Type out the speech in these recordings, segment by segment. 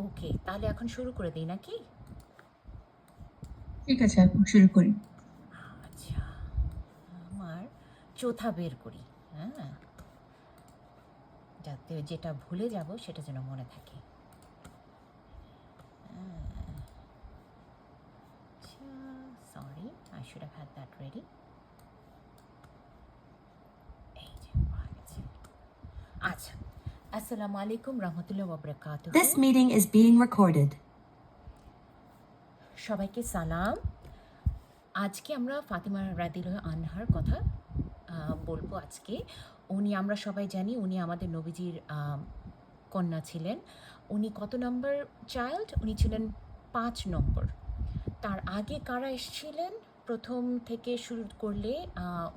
ওকে, তাহলে এখন শুরু করে দিই নাকি? ঠিক আছে, আপু শুরু করি। আচ্ছা, আমার চোথা বের করি। হ্যাঁ, যাতে যেটা ভুলে যাব সেটা যেন মনে থাকে। আচ্ছা, sorry, I should have had that ready. এই যে পাওয়া গেছে। আচ্ছা, আসসালামু আলাইকুম রহমতুল্লাহ ওয়া বারাকাতুহু। This meeting is being recorded. সবাইকে সালাম। আজকে আমরা ফাতিমা রাদিয়াল্লাহু আনহার কথা বলবো আজকে। আমরা সবাই জানি উনি আমাদের নবীজির কন্যা ছিলেন। উনি কত নম্বর চাইল্ড? উনি ছিলেন ৫ নম্বর। তার আগে কারা এসেছিলেন? প্রথম থেকে শুরু করলে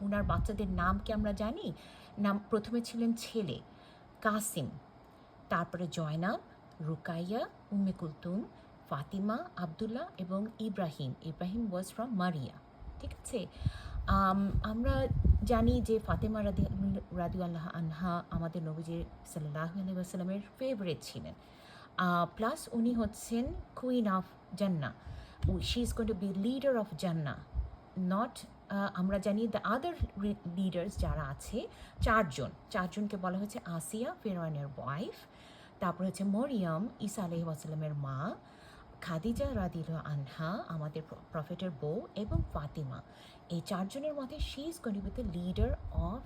উনার বাচ্চাদের নাম কি আমরা জানি? নাম প্রথমে ছিলেন ছেলে কাসিম, তারপরে জয়নাব, রুকাইয়া, উম্মে কুলতুম, ফাতিমা, আবদুল্লাহ এবং ইব্রাহিম। ইব্রাহিম ওয়াজ ফ্রম মারিয়া। ঠিক আছে। আমরা জানি যে ফাতেমা রাদিয়াল্লাহু আনহা আমাদের নবীজি সাল্লাল্লাহু আলাইহি ওয়াসাল্লামের ফেভারিট ছিলেন। প্লাস উনি হচ্ছেন queen of Jannah. She is going to be leader of Jannah. Not আমরা জানি দ্য আদার লিডার্স যারা আছে চারজনকে বলা হয়েছে আসিয়া ফেরাউনের ওয়াইফ, তারপর হচ্ছে মরিয়ম ঈসা আলাইহিস সালামের মা, খাদিজা রাদিয়াল্লাহু আনহা আমাদের প্রফেটের বউ এবং ফাতিমা। এই চারজনের মধ্যে she is going to B the leader of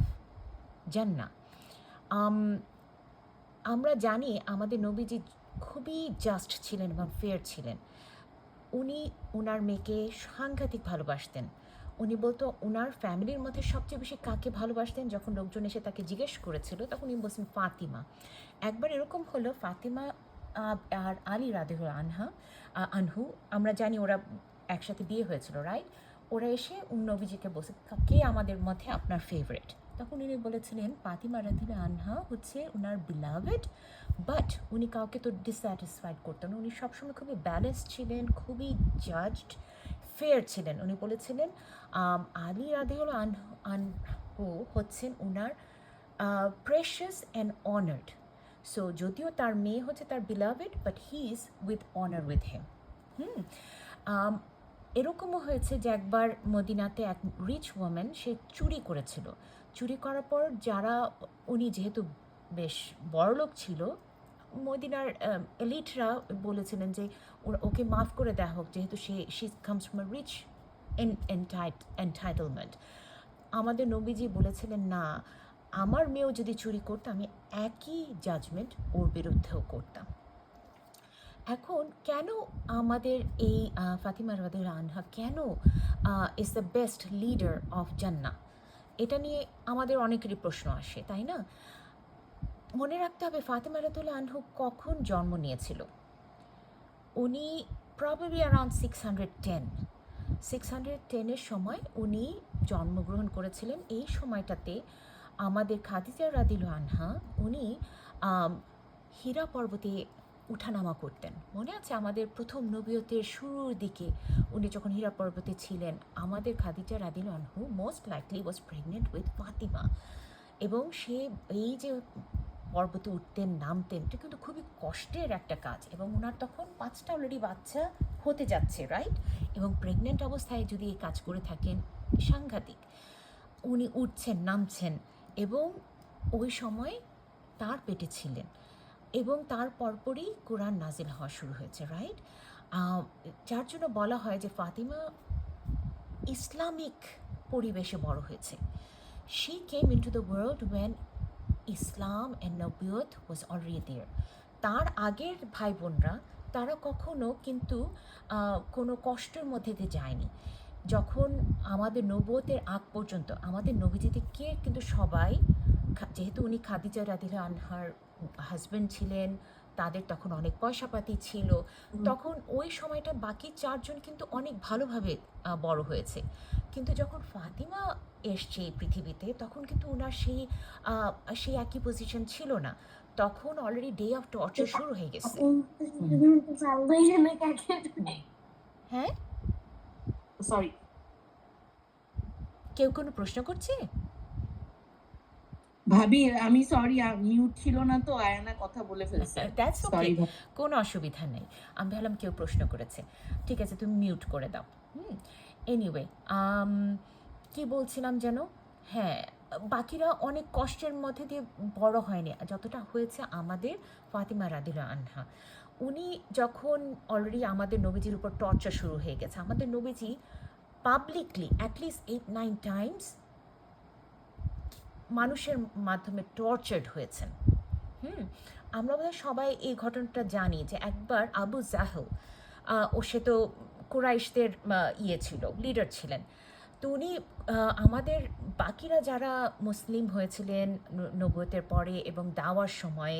জান্নাহ। আমরা জানি আমাদের নবীজি খুবই জাস্ট ছিলেন এবং ফেয়ার ছিলেন। উনি ওনার মেয়েকে সাংঘাতিক ভালোবাসতেন। উনি বলতো ওনার ফ্যামিলির মধ্যে সবচেয়ে বেশি কাকে ভালোবাসতেন? যখন লোকজন এসে তাকে জিজ্ঞেস করেছিল তখন উনি বলছেন ফাতিমা। একবার এরকম হলো ফাতিমা আর আলী রাদিয়াল্লাহু আনহু, আমরা জানি ওরা একসাথে বিয়ে হয়েছিল, রাইট? ওরা এসে নবীজিকে বলছে কে আমাদের মধ্যে আপনার ফেভারিট? তখন উনি বলেছিলেন ফাতিমা রাদিয়াল্লাহু আনহা হচ্ছে ওনার বিলাভেড, বাট উনি কাউকে তো ডিসস্যাটিসফাইড করতেন না। উনি সবসময় খুবই ব্যালেন্স ছিলেন, খুবই জাজড, ফেয়ার ছিলেন। উনি বলেছিলেন আলী রাদিয়াল্লাহু আনহু হচ্ছেন ওনার প্রেশাস অ্যান্ড অনার্ড। সো যদিও তার মেয়ে হচ্ছে তার beloved, but he is with honour with him. এরকমও হয়েছে যে একবার মদিনাতে এক রিচ ওয়ামেন সে চুরি করেছিল। চুরি করার পর যারা, উনি যেহেতু বেশ বড়লোক ছিল, মদিনার এলিটরা বলেছিলেন যে ওকে মাফ করে দেওয়া হোক, যেহেতু she comes from a rich entitlement. আমাদের নবীজি বলেছিলেন না, আমার মেয়েও যদি চুরি করতো আমি একই জাজমেন্ট ওর বিরুদ্ধেও করতাম। এখন কেন আমাদের এই ফাতিমা রাদিয়াল্লাহু আনহা কেন is the best leader of জান্নাহ? এটা নিয়ে আমাদের অনেকেরই প্রশ্ন আসে, তাই না? মনে রাখতে হবে ফাতিমা রাদিয়াল্লাহু আনহু কখন জন্ম নিয়েছিল। উনি প্রবাবলি অ্যারাউন্ড 610-এর সময় উনি জন্মগ্রহণ করেছিলেন। এই সময়টাতে আমাদের খাদিজা রাদিয়াল্লাহু আনহা উনি হীরা পর্বতে উঠানামা করতেন। মনে আছে আমাদের প্রথম নবীয়তের শুরুর দিকে উনি যখন হীরা পর্বতে ছিলেন, আমাদের খাদিজা রাদিয়াল্লাহু আনহু most likely was pregnant with Fatima. এবং সে এই যে পর্বতে উঠতেন নামতেন, এটা কিন্তু খুবই কষ্টের একটা কাজ। এবং ওনার তখন 5টা অলরেডি বাচ্চা হতে যাচ্ছে, রাইট? এবং প্রেগনেন্ট অবস্থায় যদি এই কাজ করে থাকেন, সাংঘাতিক। উনি উঠছেন নামছেন এবং ওই সময় তার পেটে ছিলেন এবং তার পরপরই কোরআন নাজিল হওয়া শুরু হয়েছে, রাইট? যার জন্য বলা হয় যে ফাতিমা ইসলামিক পরিবেশে বড় হয়েছে। She came into the world when Islam and Nabiyyut was already there. তার আগের ভাই বোনরা তারা কখনো কিন্তু কোনো কষ্টের মধ্যে দিয়ে যায়নি। যখন আমাদের নবুয়তের আগ পর্যন্ত আমাদের নবীজিকে কিন্তু সবাই, যেহেতু উনি খাদিজা রাদিয়াল্লাহু আনহার হাজব্যান্ড ছিলেন, তাদের তখন অনেক পয়সাপাতি ছিল, তখন ওই সময়টা বাকি চারজন কিন্তু অনেক ভালোভাবে বড় হয়েছে। কিন্তু যখন ফাতিমা এসছে এই পৃথিবীতে তখন কিন্তু ওনার সেই একই পজিশন ছিল না। তখন অলরেডি ডে অফ টর্চার শুরু হয়ে গেছে। হ্যাঁ, সরি। কেউ কোনো প্রশ্ন করছে? ভাবি আমি সরি মিউট ছিল না তো আয়ানা কথা বলে ফেলছে দ্যাটস ওকে, সরি কোনো অসুবিধা নেই। আমি ভাবলাম কেউ প্রশ্ন করেছে। ঠিক আছে, তুমি মিউট করে দাও। এনিওয়ে, কি বলছিলাম যেন? হ্যাঁ, বাকিরা অনেক কষ্টের মধ্যে দিয়ে বড় হয়নি যতটা হয়েছে আমাদের ফাতিমা রাদিয়াল্লাহু আনহা। উনি যখন অলরেডি আমাদের নবীজির উপর টর্চার শুরু হয়ে গেছে, আমাদের নবীজি পাবলিকলি অ্যাটলিস্ট 8-9 টাইমস মানুষের মাধ্যমে টর্চার্ড হয়েছেন। হুম আমরা বোধহয় সবাই এই ঘটনাটা জানি যে একবার আবু জাহল, ও সে তো কুরাইশদের ইয়ে ছিল, লিডার ছিলেন। তো উনি আমাদের বাকিরা যারা মুসলিম হয়েছিলেন নবুয়তের পরে এবং দাওয়ার সময়ে,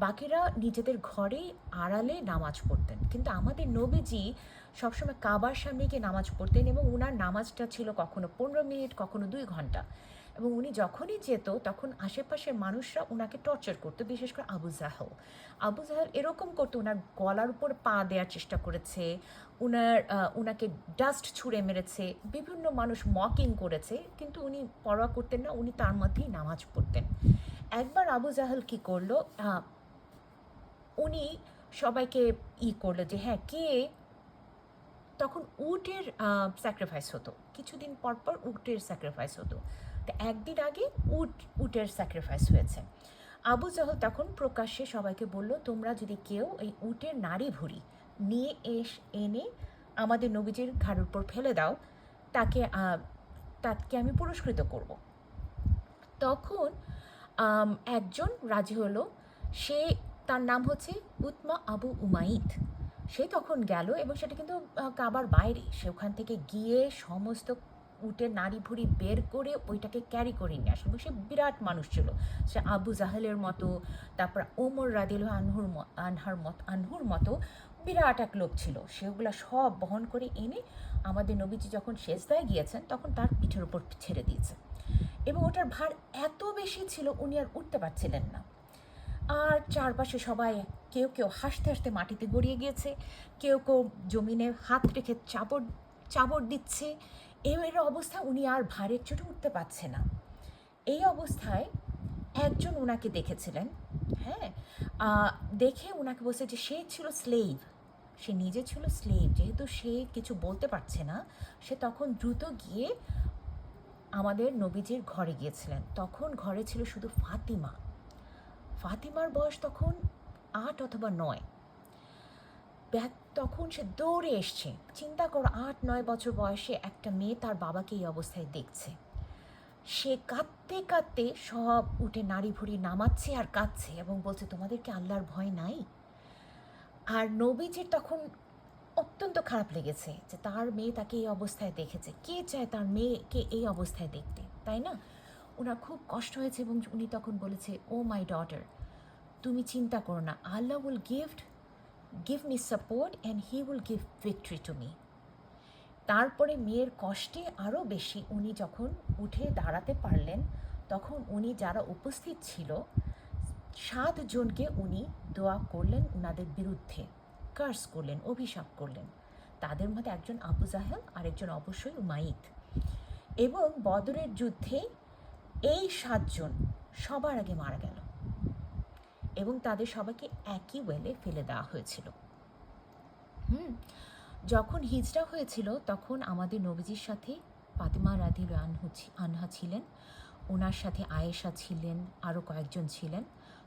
বাকিরা নিজেদের ঘরে আড়ালে নামাজ পড়তেন, কিন্তু আমাদের নবীজি সবসময় কাবার সামনে গিয়ে নামাজ পড়তেন এবং ওনার নামাজটা ছিল কখনো 15 মিনিট, কখনো 2 ঘন্টা। এবং উনি যখনই যেত তখন আশেপাশের মানুষরা ওনাকে টর্চার করতো, বিশেষ করে আবু জাহল। আবু জাহল এরকম করতো, ওনার গলার উপর পা দেওয়ার চেষ্টা করেছে, ওনাকে ডাস্ট ছুঁড়ে মেরেছে, বিভিন্ন মানুষ মকিং করেছে, কিন্তু উনি পরোয়া করতেন না, উনি তার মধ্যেই নামাজ পড়তেন। একবার আবু জাহল কি করলো, উনি সবাইকে করলো যে হ্যাঁ কে, তখন উটের স্যাক্রিফাইস হতো, কিছুদিন পর পর উটের স্যাক্রিফাইস হতো। তো একদিন আগে উটের স্যাক্রিফাইস হয়েছে। আবু জাহল তখন প্রকাশ্যে সবাইকে বলল, তোমরা যদি কেউ এই উটের নাড়ি ভুঁড়ি নিয়ে এনে আমাদের নবীজির ঘাড়ের উপর ফেলে দাও, তাকে তাকে আমি পুরস্কৃত করব। তখন একজন রাজি হলো, সে, তার নাম হচ্ছে উতমা আবু উমাইদ। সে তখন গেল এবং সেটা কিন্তু কাবার বাইরে, সে ওখান থেকে গিয়ে সমস্ত উটের নাড়ি ভুড়ি বের করে ওইটাকে ক্যারি করে নিয়ে আসে। এবং সে বিরাট মানুষ ছিল, সে আবু জাহেলের মতো, তারপর ওমর রাদিয়াল্লাহু আনহুর মতো বিরাট এক লোক ছিল। সেগুলো সব বহন করে এনে আমাদের নবীজি যখন সেজদায় গিয়েছেন তখন তার পিঠের উপর ছেড়ে দিয়েছে। এবং ওটার ভার এত বেশি ছিল উনি আর উঠতে পারছিলেন না। আর চারপাশে সবাই কেউ কেউ হাসতে হাসতে মাটিতে গড়িয়ে গিয়েছে, কেউ কেউ জমিনে হাত রেখে চাবড় দিচ্ছে। এর অবস্থায় উনি আর ভারের চোটে উঠতে পারছে না। এই অবস্থায় একজন ওনাকে দেখেছিলেন, হ্যাঁ, দেখে ওনাকে বলছে যে সে ছিল স্লেভ, সে নিজে ছিল স্লেভ, যেহেতু সে কিছু বলতে পারছে না, সে তখন দ্রুত গিয়ে আমাদের নবীজির ঘরে গিয়েছিলেন। তখন ঘরে ছিল শুধু ফাতিমা। ফাতিমার বয়স তখন 8 অথবা 9। তখন সে দৌড়ে এসছে। চিন্তা করো, 8-9 বছর বয়সে একটা মেয়ে তার বাবাকে এই অবস্থায় দেখছে। সে কাঁদতে কাঁদতে সব উঠে নাড়ি ভুড়ি নামাচ্ছে আর কাঁদছে এবং বলছে, তোমাদেরকে আল্লাহর ভয় নাই? আর নবীজির তখন অত্যন্ত খারাপ লেগেছে যে তার মেয়ে তাকে এই অবস্থায় দেখেছে। কে চায় তার মেয়েকে এই অবস্থায় দেখতে, তাই না? ওনার খুব কষ্ট হয়েছে এবং উনি তখন বলেছে, ও মাই ডটার, তুমি চিন্তা করো না, Allah will give me support and he will give victory to me. তারপরে মেয়ের কষ্টে আরও বেশি উনি যখন উঠে দাঁড়াতে পারলেন, তখন উনি যারা উপস্থিত ছিল 7 জনকে উনি দোয়া করলেন ওনাদের বিরুদ্ধে, কার্স করলেন, অভিশাপ করলেন। তাদের মধ্যে একজন আবু জাহেল, আরেকজন অবশ্যই উমাইদ। এবং বদরের যুদ্ধে এই 7 জন সবার আগে মারা গেল এবং তাদের সবাইকে একই ওয়েলে ফেলে দেওয়া হয়েছিল। যখন হিজরা হয়েছিল তখন আমাদের নবীজির সাথে ফাতিমা রাদিয়াল্লাহু আনহা ছিলেন, ওনার সাথে আয়েশা ছিলেন, আরও কয়েকজন ছিলেন।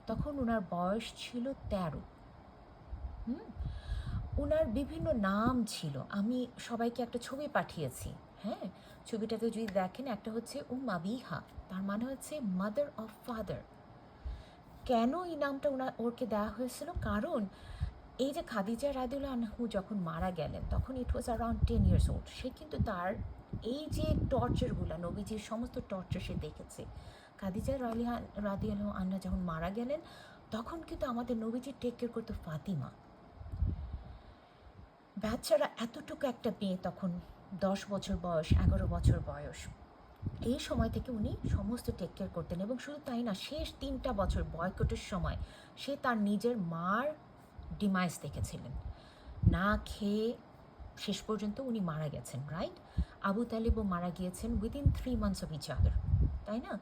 তখন ওনার বয়স ছিল 13। ওনার বিভিন্ন নাম ছিল, আমি সবাইকে একটা ছবি পাঠিয়েছি। হ্যাঁ, ছবিটাতে যদি দেখেন, একটা হচ্ছে আবিহা, তার মানে হচ্ছে মাদার অফ ফাদার। কেন এই নামটা ওরকে দেওয়া হয়েছিল? কারণ এই যে খাদিজা রাদিয়াল্লাহু আনহু যখন মারা গেলেন তখন ইট ওয়াজ অ্যারাউন্ড 10 ইয়ার্স ওল্ড। সে কিন্তু তার এই যে টর্চারগুলো, নবীজির সমস্ত টর্চার সে দেখেছে। খাদিজা রাদিয়াল্লাহু আনহা যখন মারা গেলেন তখন কিন্তু আমাদের নবীজি টেক কেয়ার করতো ফাতিমা। বাচ্চারা এতটুকু একটা মেয়ে, তখন 10 বছর বয়স, 11 বছর বয়স, এই সময় থেকে উনি সমস্ত টেক কেয়ার করতেন। এবং শুধু তাই না, শেষ 3টা বছর বয়কটের সময় সে তার নিজের মার ডিমাইস দেখেছিলেন। না খেয়ে শেষ পর্যন্ত উনি মারা গেছেন, রাইট? আবু তালিবও মারা গিয়েছেন within 3 months of each other, তাই না?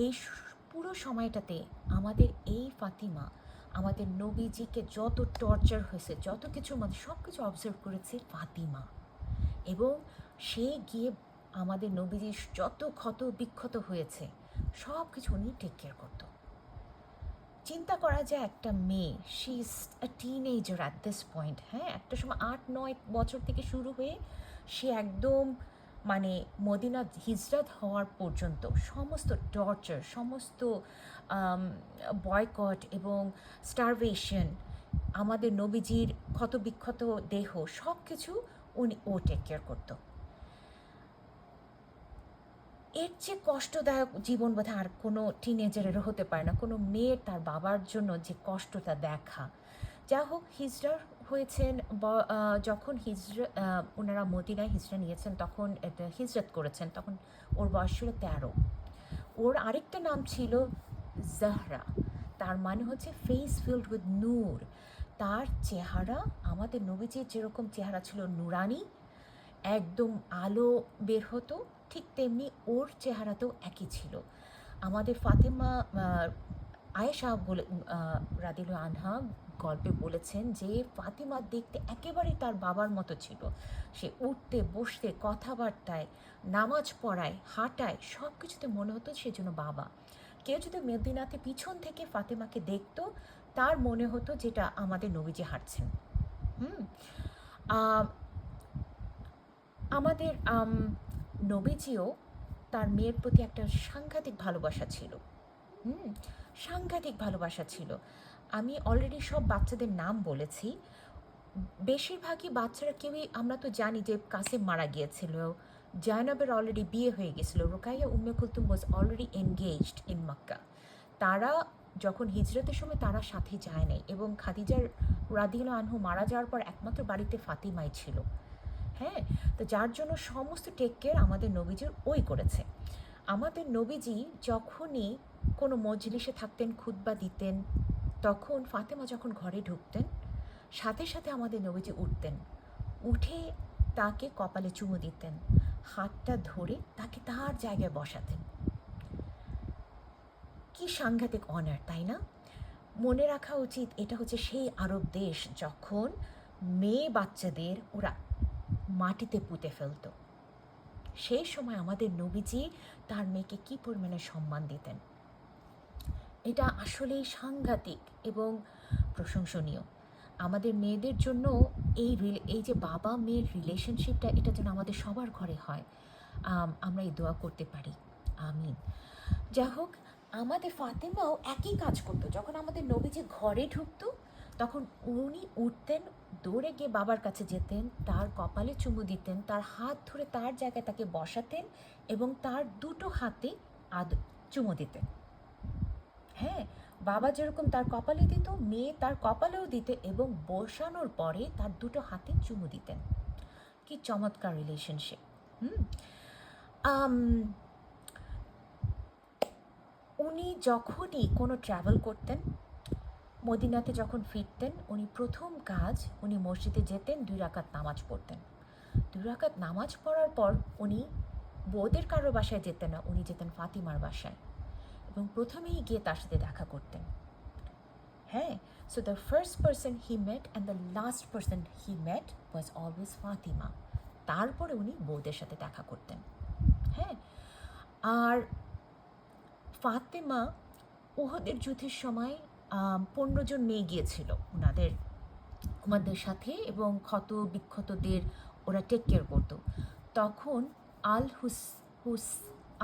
এই পুরো সময়টাতে আমাদের এই ফাতিমা আমাদের নবীজিকে যত টর্চার হয়েছে, যত কিছুর মধ্যে সব কিছু অবজার্ভ করেছে ফাতিমা। এবং সে গিয়ে আমাদের নবীজির যত ক্ষত বিক্ষত হয়েছে সব কিছু উনি টেক কেয়ার করতো। চিন্তা করা যায় একটা মেয়ে, she is a teenager at this point, হ্যাঁ, একটা সময় 8-9 বছর থেকে শুরু হয়ে সে একদম মানে মদিনা হিজরত হওয়ার পর্যন্ত সমস্ত টর্চার, সমস্ত বয়কট এবং স্টারভেশন, আমাদের নবীজির ক্ষত বিক্ষত দেহ সব কিছু ও টেক কেয়ার করতো। এর চেয়ে কষ্টদায়ক জীবন বোধহয় আর কোনো টিনেজারেরও হতে পারে না, কোনো মেয়ের তার বাবার জন্য যে কষ্টটা দেখা। যা হোক, হিজরা হয়েছেন যখন ওনারা মদিনায় হিজরা নিয়েছেন, তখন হিজরত করেছেন, তখন ওর বয়স ছিল 13। ওর আরেকটা নাম ছিল জাহরা, তার মানে হচ্ছে ফেস ফিল্ড উইথ নূর। তার চেহারা আমাদের নবীজির যেরকম চেহারা ছিল নুরানি, একদম আলো বের হতো, ঠিক তেমনি ওর চেহারাতেও একই ছিল। আমাদের ফাতেমা আয়েশা বলে রাদিয়াল্লাহু আনহা গল্পে বলেছেন যে ফাতিমা দেখতে একেবারেই তার বাবার মতো ছিল। সে উঠতে বসতে, কথাবার্তায়, নামাজ পড়ায়, হাঁটায়, সব কিছুতে মনে হতো সে যেন বাবা। কেউ যদি মদিনাতে পিছন থেকে ফাতেমাকে দেখতো, তার মনে হতো যেটা আমাদের নবীজি হাঁটছেন। আমাদের নবীজিও তার মেয়ের প্রতি একটা সাংঘাতিক ভালোবাসা ছিল। সাংঘাতিক ভালোবাসা ছিল। আমি অলরেডি সব বাচ্চাদের নাম বলেছি। বেশিরভাগই বাচ্চারা কেউই, আমরা তো জানি যে কাসেম মারা গিয়েছিল, জায়নবের অলরেডি বিয়ে হয়ে গেছিলো, Ruqayyah Umm Kulthum was already engaged in Mecca. তারা যখন হিজরতের সময় তারা সাথে যায় নাই, এবং খাদিজার রাদিয়াল্লাহু আনহু মারা যাওয়ার পর একমাত্র বাড়িতে ফাতিমাই ছিল। হ্যাঁ, তো যার জন্য সমস্ত টেক কেয়ার আমাদের নবীজির ওই করেছে। আমাদের নবীজি যখনই কোনো মজলিসে থাকতেন, খুতবা দিতেন, তখন ফাতেমা যখন ঘরে ঢুকতেন, সাথে সাথে আমাদের নবীজি উঠতেন, উঠে তাকে কপালে চুমু দিতেন, হাতটা ধরে তাকে তার জায়গায় বসাতেন। কি সাংঘাতিক অনার, তাই না? মনে রাখা উচিত এটা হচ্ছে সেই আরব দেশ যখন মেয়ে বাচ্চাদের ওরা মাটিতে পুঁতে ফেলত। সেই সময় আমাদের নবীজি তার মেয়েকে কি পরিমাণে সম্মান দিতেন, এটা আসলেই সাংঘাতিক এবং প্রশংসনীয়। আমাদের মেয়েদের জন্য এই যে বাবা মেয়ের রিলেশনশিপটা, এটা যেন আমাদের সবার ঘরে হয়। আমরা এই দোয়া করতে পারি, আমিন। যাই হোক, আমাদের ফাতেমাও একই কাজ করতো। যখন আমাদের নবীজি ঘরে ঢুকতো, তখন উনি উঠতেন, দৌড়ে গিয়ে বাবার কাছে যেতেন, তার কপালে চুমু দিতেন, তার হাত ধরে তার জায়গায় তাকে বসাতেন এবং তার দুটো হাতে চুমু দিতেন। হ্যাঁ, বাবা যেরকম তার কপালে দিত, মেয়ে তার কপালেও দিতে, এবং বসানোর পরে তার দুটো হাতে চুমু দিতেন। কি চমৎকার রিলেশনশিপ। উনি যখনই কোনো ট্রাভেল করতেন, মদিনাতে যখন ফিরতেন, উনি প্রথম কাজ, উনি মসজিদে যেতেন, 2 রাকাত নামাজ পড়তেন। 2 রাকাত নামাজ পড়ার পর উনি বউদের কারো বাসায় যেতেন না, উনি যেতেন ফাতিমার বাসায়, এবং প্রথমেই গিয়ে তার সাথে দেখা করতেন। হ্যাঁ, so the first person he met and the last person he met was always Fatima. তারপরে উনি বউদের সাথে দেখা করতেন। হ্যাঁ, আর ফাতেমা উহুদের যুদ্ধের সময় 15 জন মেয়ে গিয়েছিল ওনাদের সাথে, এবং ক্ষত বিক্ষতদের ওরা টেক কেয়ার করতো। তখন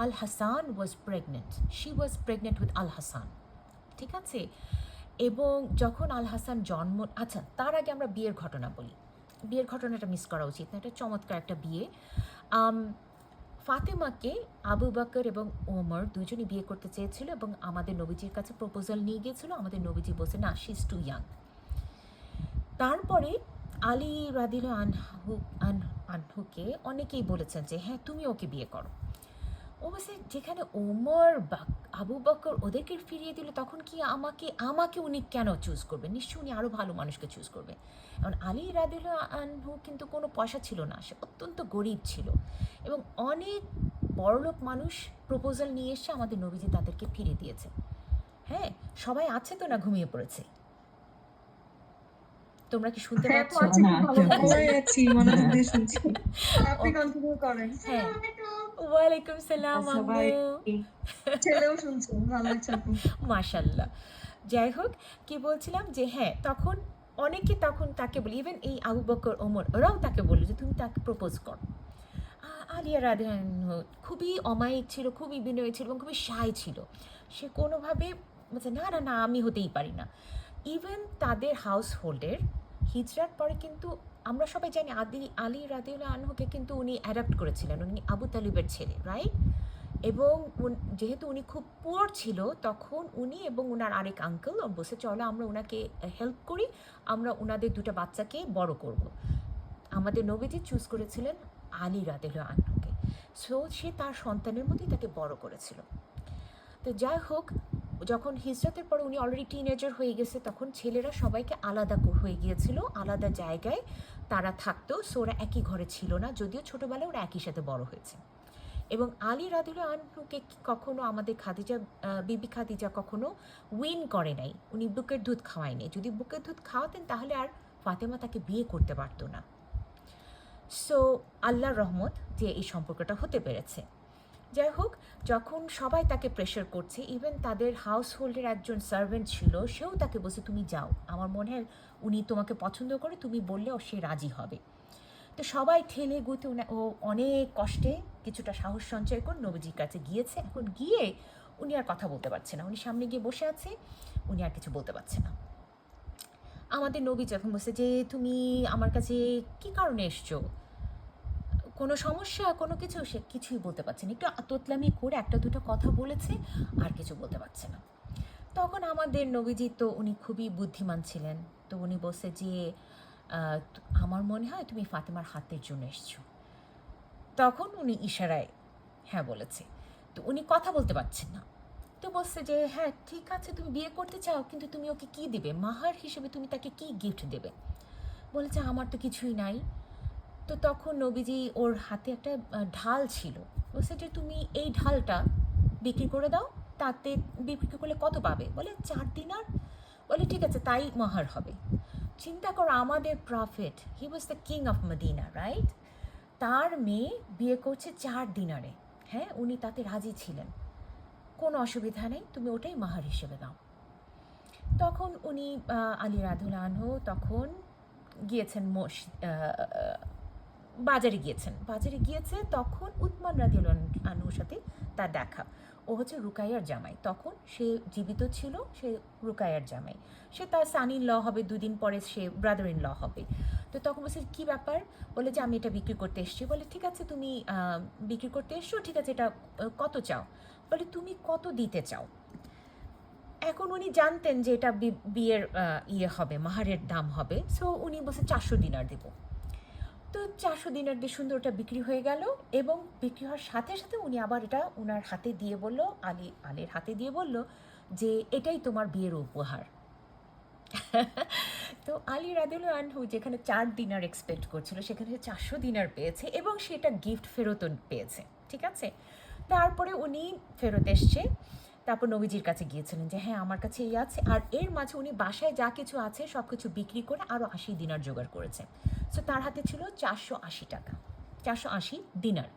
Al Hasan was pregnant, she was pregnant with Al Hasan, ঠিক আছে? এবং যখন আল হাসান আচ্ছা, তার আগে আমরা বিয়ের ঘটনা বলি। বিয়ের ঘটনাটা মিস করা উচিত না, এটা চমৎকার একটা বিয়ে। ফাতেমাকে আবু বকর এবং ওমর দুজনই বিয়ে করতে চেয়েছিল, এবং আমাদের নবীজির কাছে প্রপোজাল নিয়ে গিয়েছিল। আমাদের নবীজি বলছে না, শি ইজ টু ইয়াং। তারপরে আলী রাদিয়াল্লাহু আনহুকে অনেকেই বলেছেন যে হ্যাঁ, তুমি ওকে বিয়ে করো। ও বলছে, যেখানে ওমর বা আবু বকর ওদেরকে ফিরিয়ে দিল, তখন কি আমাকে উনি কেন চুজ করবে? নিশ্চয়ই উনি আরও ভালো মানুষকে চুজ করবে। এখন আলী রাদিয়াল্লাহু আনহু কিন্তু কোনো পয়সা ছিল না, সে অত্যন্ত গরিব ছিল, এবং অনেক বড়লোক মানুষ প্রপোজাল নিয়ে এসে আমাদের নবীজি তাদেরকে ফিরিয়ে দিয়েছে। হ্যাঁ, সবাই আছে তো না ঘুমিয়ে পড়েছে? তোমরা কি শুনতে হ্যাঁ পাচ্ছ? তো আছে, খুব ভালো ভালোই আছি, মনোযোগ দিয়ে শুনছি। আপনি ওকে, কন্টিনিউ করেন। হ্যাঁ। ওয়ালাইকুম সালাম সবাই আম্মু। ছেলেও শুনছেন, ভালো লাগছে আপু। মাশাল্লাহ। যাই হোক, কি বলছিলাম যে হ্যাঁ, তখন অনেকে তখন তাকে বলি, ইভেন এই আবু বকর ওমর ওরাও তাকে বললো যে তুমি তাকে প্রপোজ কর। আলিয়া রাদিয়াল্লাহু খুবই অমায়িক ছিল, খুবই বিনয়ী ছিল এবং খুবই শাই ছিল। সে কোনোভাবে বলছে না না না, আমি হতেই পারি না। ইভেন তাদের হাউস হোল্ডের হিজরার পরে কিন্তু আমরা সবাই জানি আলী রাদিয়াল্লাহু আনহুকে কিন্তু উনি অ্যাডাপ্ট করেছিলেন, উনি আবু তালিবের ছেলে, রাইট? এবং যেহেতু উনি খুব পুয়ার ছিল তখন উনি এবং ওনার আরেক আঙ্কেল বসে চলো আমরা ওনাকে হেল্প করি, আমরা ওনাদের দুটো বাচ্চাকে বড় করব। আমাদের নবীজি চুজ করেছিলেন আলী রাদিয়াল্লাহু আনহুকে। সো সে তার সন্তানের মধ্যেই তাকে বড় করেছিল। তো যাই হোক, যখন হিজরতের পরে উনি অলরেডি টিনেজার হয়ে গেছে, তখন ছেলেরা সবাইকে আলাদা হয়ে গিয়েছিল, আলাদা জায়গায় তারা থাকতো। সো ওরা একই ঘরে ছিল না, যদিও ছোটোবেলায় ওরা একই সাথে বড় হয়েছে। এবং আলী রাদিয়াল্লাহু আনহুকে কখনো আমাদের বিবি খাদিজা কখনো উইন করে নাই, উনি বুকের দুধ খাওয়ায়নি। যদি বুকের দুধ খাওয়াতেন তাহলে আর ফাতেমা তাকে বিয়ে করতে পারতো না। সো আল্লাহর রহমত যে এই সম্পর্কটা হতে পেরেছে। যাই হোক, যখন সবাই তাকে প্রেশার করছে, ইভেন তাদের হাউস হোল্ডের একজন সার্ভেন্ট ছিল, সেও তাকে বলছে তুমি যাও, আমার মনে হয় উনি তোমাকে পছন্দ করে, তুমি বললে সে রাজি হবে। তো সবাই ঠেলে গুতে ও অনেক কষ্টে কিছুটা সাহস সঞ্চয় করে নবীজির কাছে গিয়েছে। এখন গিয়ে উনি আর কথা বলতে পারছে না, উনি সামনে গিয়ে বসে আছে, উনি আর কিছু বলতে পারছে না। আমাদের নবী যখন বলছে যে তুমি আমার কাছে কি কারণে এসছো, কোনো সমস্যা কোনো কিছু, সে কিছুই বলতে পারছে না, একটু তোতলামি করে একটা দুটো কথা বলেছে, আর কিছু বলতে পারছে না। তখন আমাদের নবীজি তো উনি খুবই বুদ্ধিমান ছিলেন, তো উনি বলছে যে আমার মনে হয় তুমি ফাতেমার হাতের জন্য এসছো। তখন উনি ইশারায় হ্যাঁ বলেছে, তো উনি কথা বলতে পারছেন না। তো বলছে যে হ্যাঁ ঠিক আছে, তুমি বিয়ে করতে চাও, কিন্তু তুমি ওকে কী দেবে, মাহার হিসেবে তুমি তাকে কি গিফট দেবে? বলেছে আমার তো কিছুই নাই। তো তখন নবীজি ওর হাতে একটা ঢাল ছিল, বলছে যে তুমি এই ঢালটা বিক্রি করে দাও, তাতে বিক্রি করলে কত পাবে? বলে 4 দিনার। বলে ঠিক আছে, তাই মাহার হবে। চিন্তা করো, আমাদের prophet, he was the king of Medina, right? তার মেয়ে বিয়ে করছে 4 দিনারে। হ্যাঁ, উনি তাতে রাজি ছিলেন, কোনো অসুবিধা নেই, তুমি ওটাই মাহার হিসেবে দাও। তখন উনি আলী রাদিয়াল্লাহু আনহু তখন গিয়েছেন বাজারে গিয়েছে। তখন উতমান রাদিয়াল্লাহু আনহুর সাথে তার দেখা। ও হচ্ছে রুকাইয়ার জামাই, তখন সে জীবিত ছিল, সে রুকাইয়ার জামাই, সে তার সান ইন ল হবে, 2 দিন পরে সে ব্রাদার ইন ল হবে। তো তখন বলছে কী ব্যাপার? বলে যে আমি এটা বিক্রি করতে এসেছি। বলে ঠিক আছে, তুমি বিক্রি করতে এসছো, ঠিক আছে, এটা কত চাও? বলে তুমি কত দিতে চাও? এখন উনি জানতেন যে এটা বিয়ের হবে, মাহারের দাম হবে। সো উনি বলছে 400 দিনার দেবো। তো 400 দিনার দিয়ে সুন্দর ওটা বিক্রি হয়ে গেল, এবং বিক্রি হওয়ার সাথে সাথে উনি আবার এটা ওনার হাতে দিয়ে বলল, আলীর হাতে দিয়ে বলল যে এটাই তোমার বিয়ের উপহার। তো আলী রাদিয়াল্লাহু আনহু যেখানে 4 দিনার এক্সপেক্ট করছিল, সেখানে 400 দিনার পেয়েছে, এবং সেটা গিফট ফেরতও পেয়েছে। ঠিক আছে, তারপরে উনি ফেরত এসছে, তারপর নবীজির কাছে গিয়েছিলেন যে হ্যাঁ আমার কাছে এই আছে, আর এর মাঝে উনি বাসায় যা কিছু আছে সব কিছু বিক্রি করে আরও 80 দিনার জোগাড় করেছে। সো তার হাতে ছিল 480 টাকা, 480 দিনার।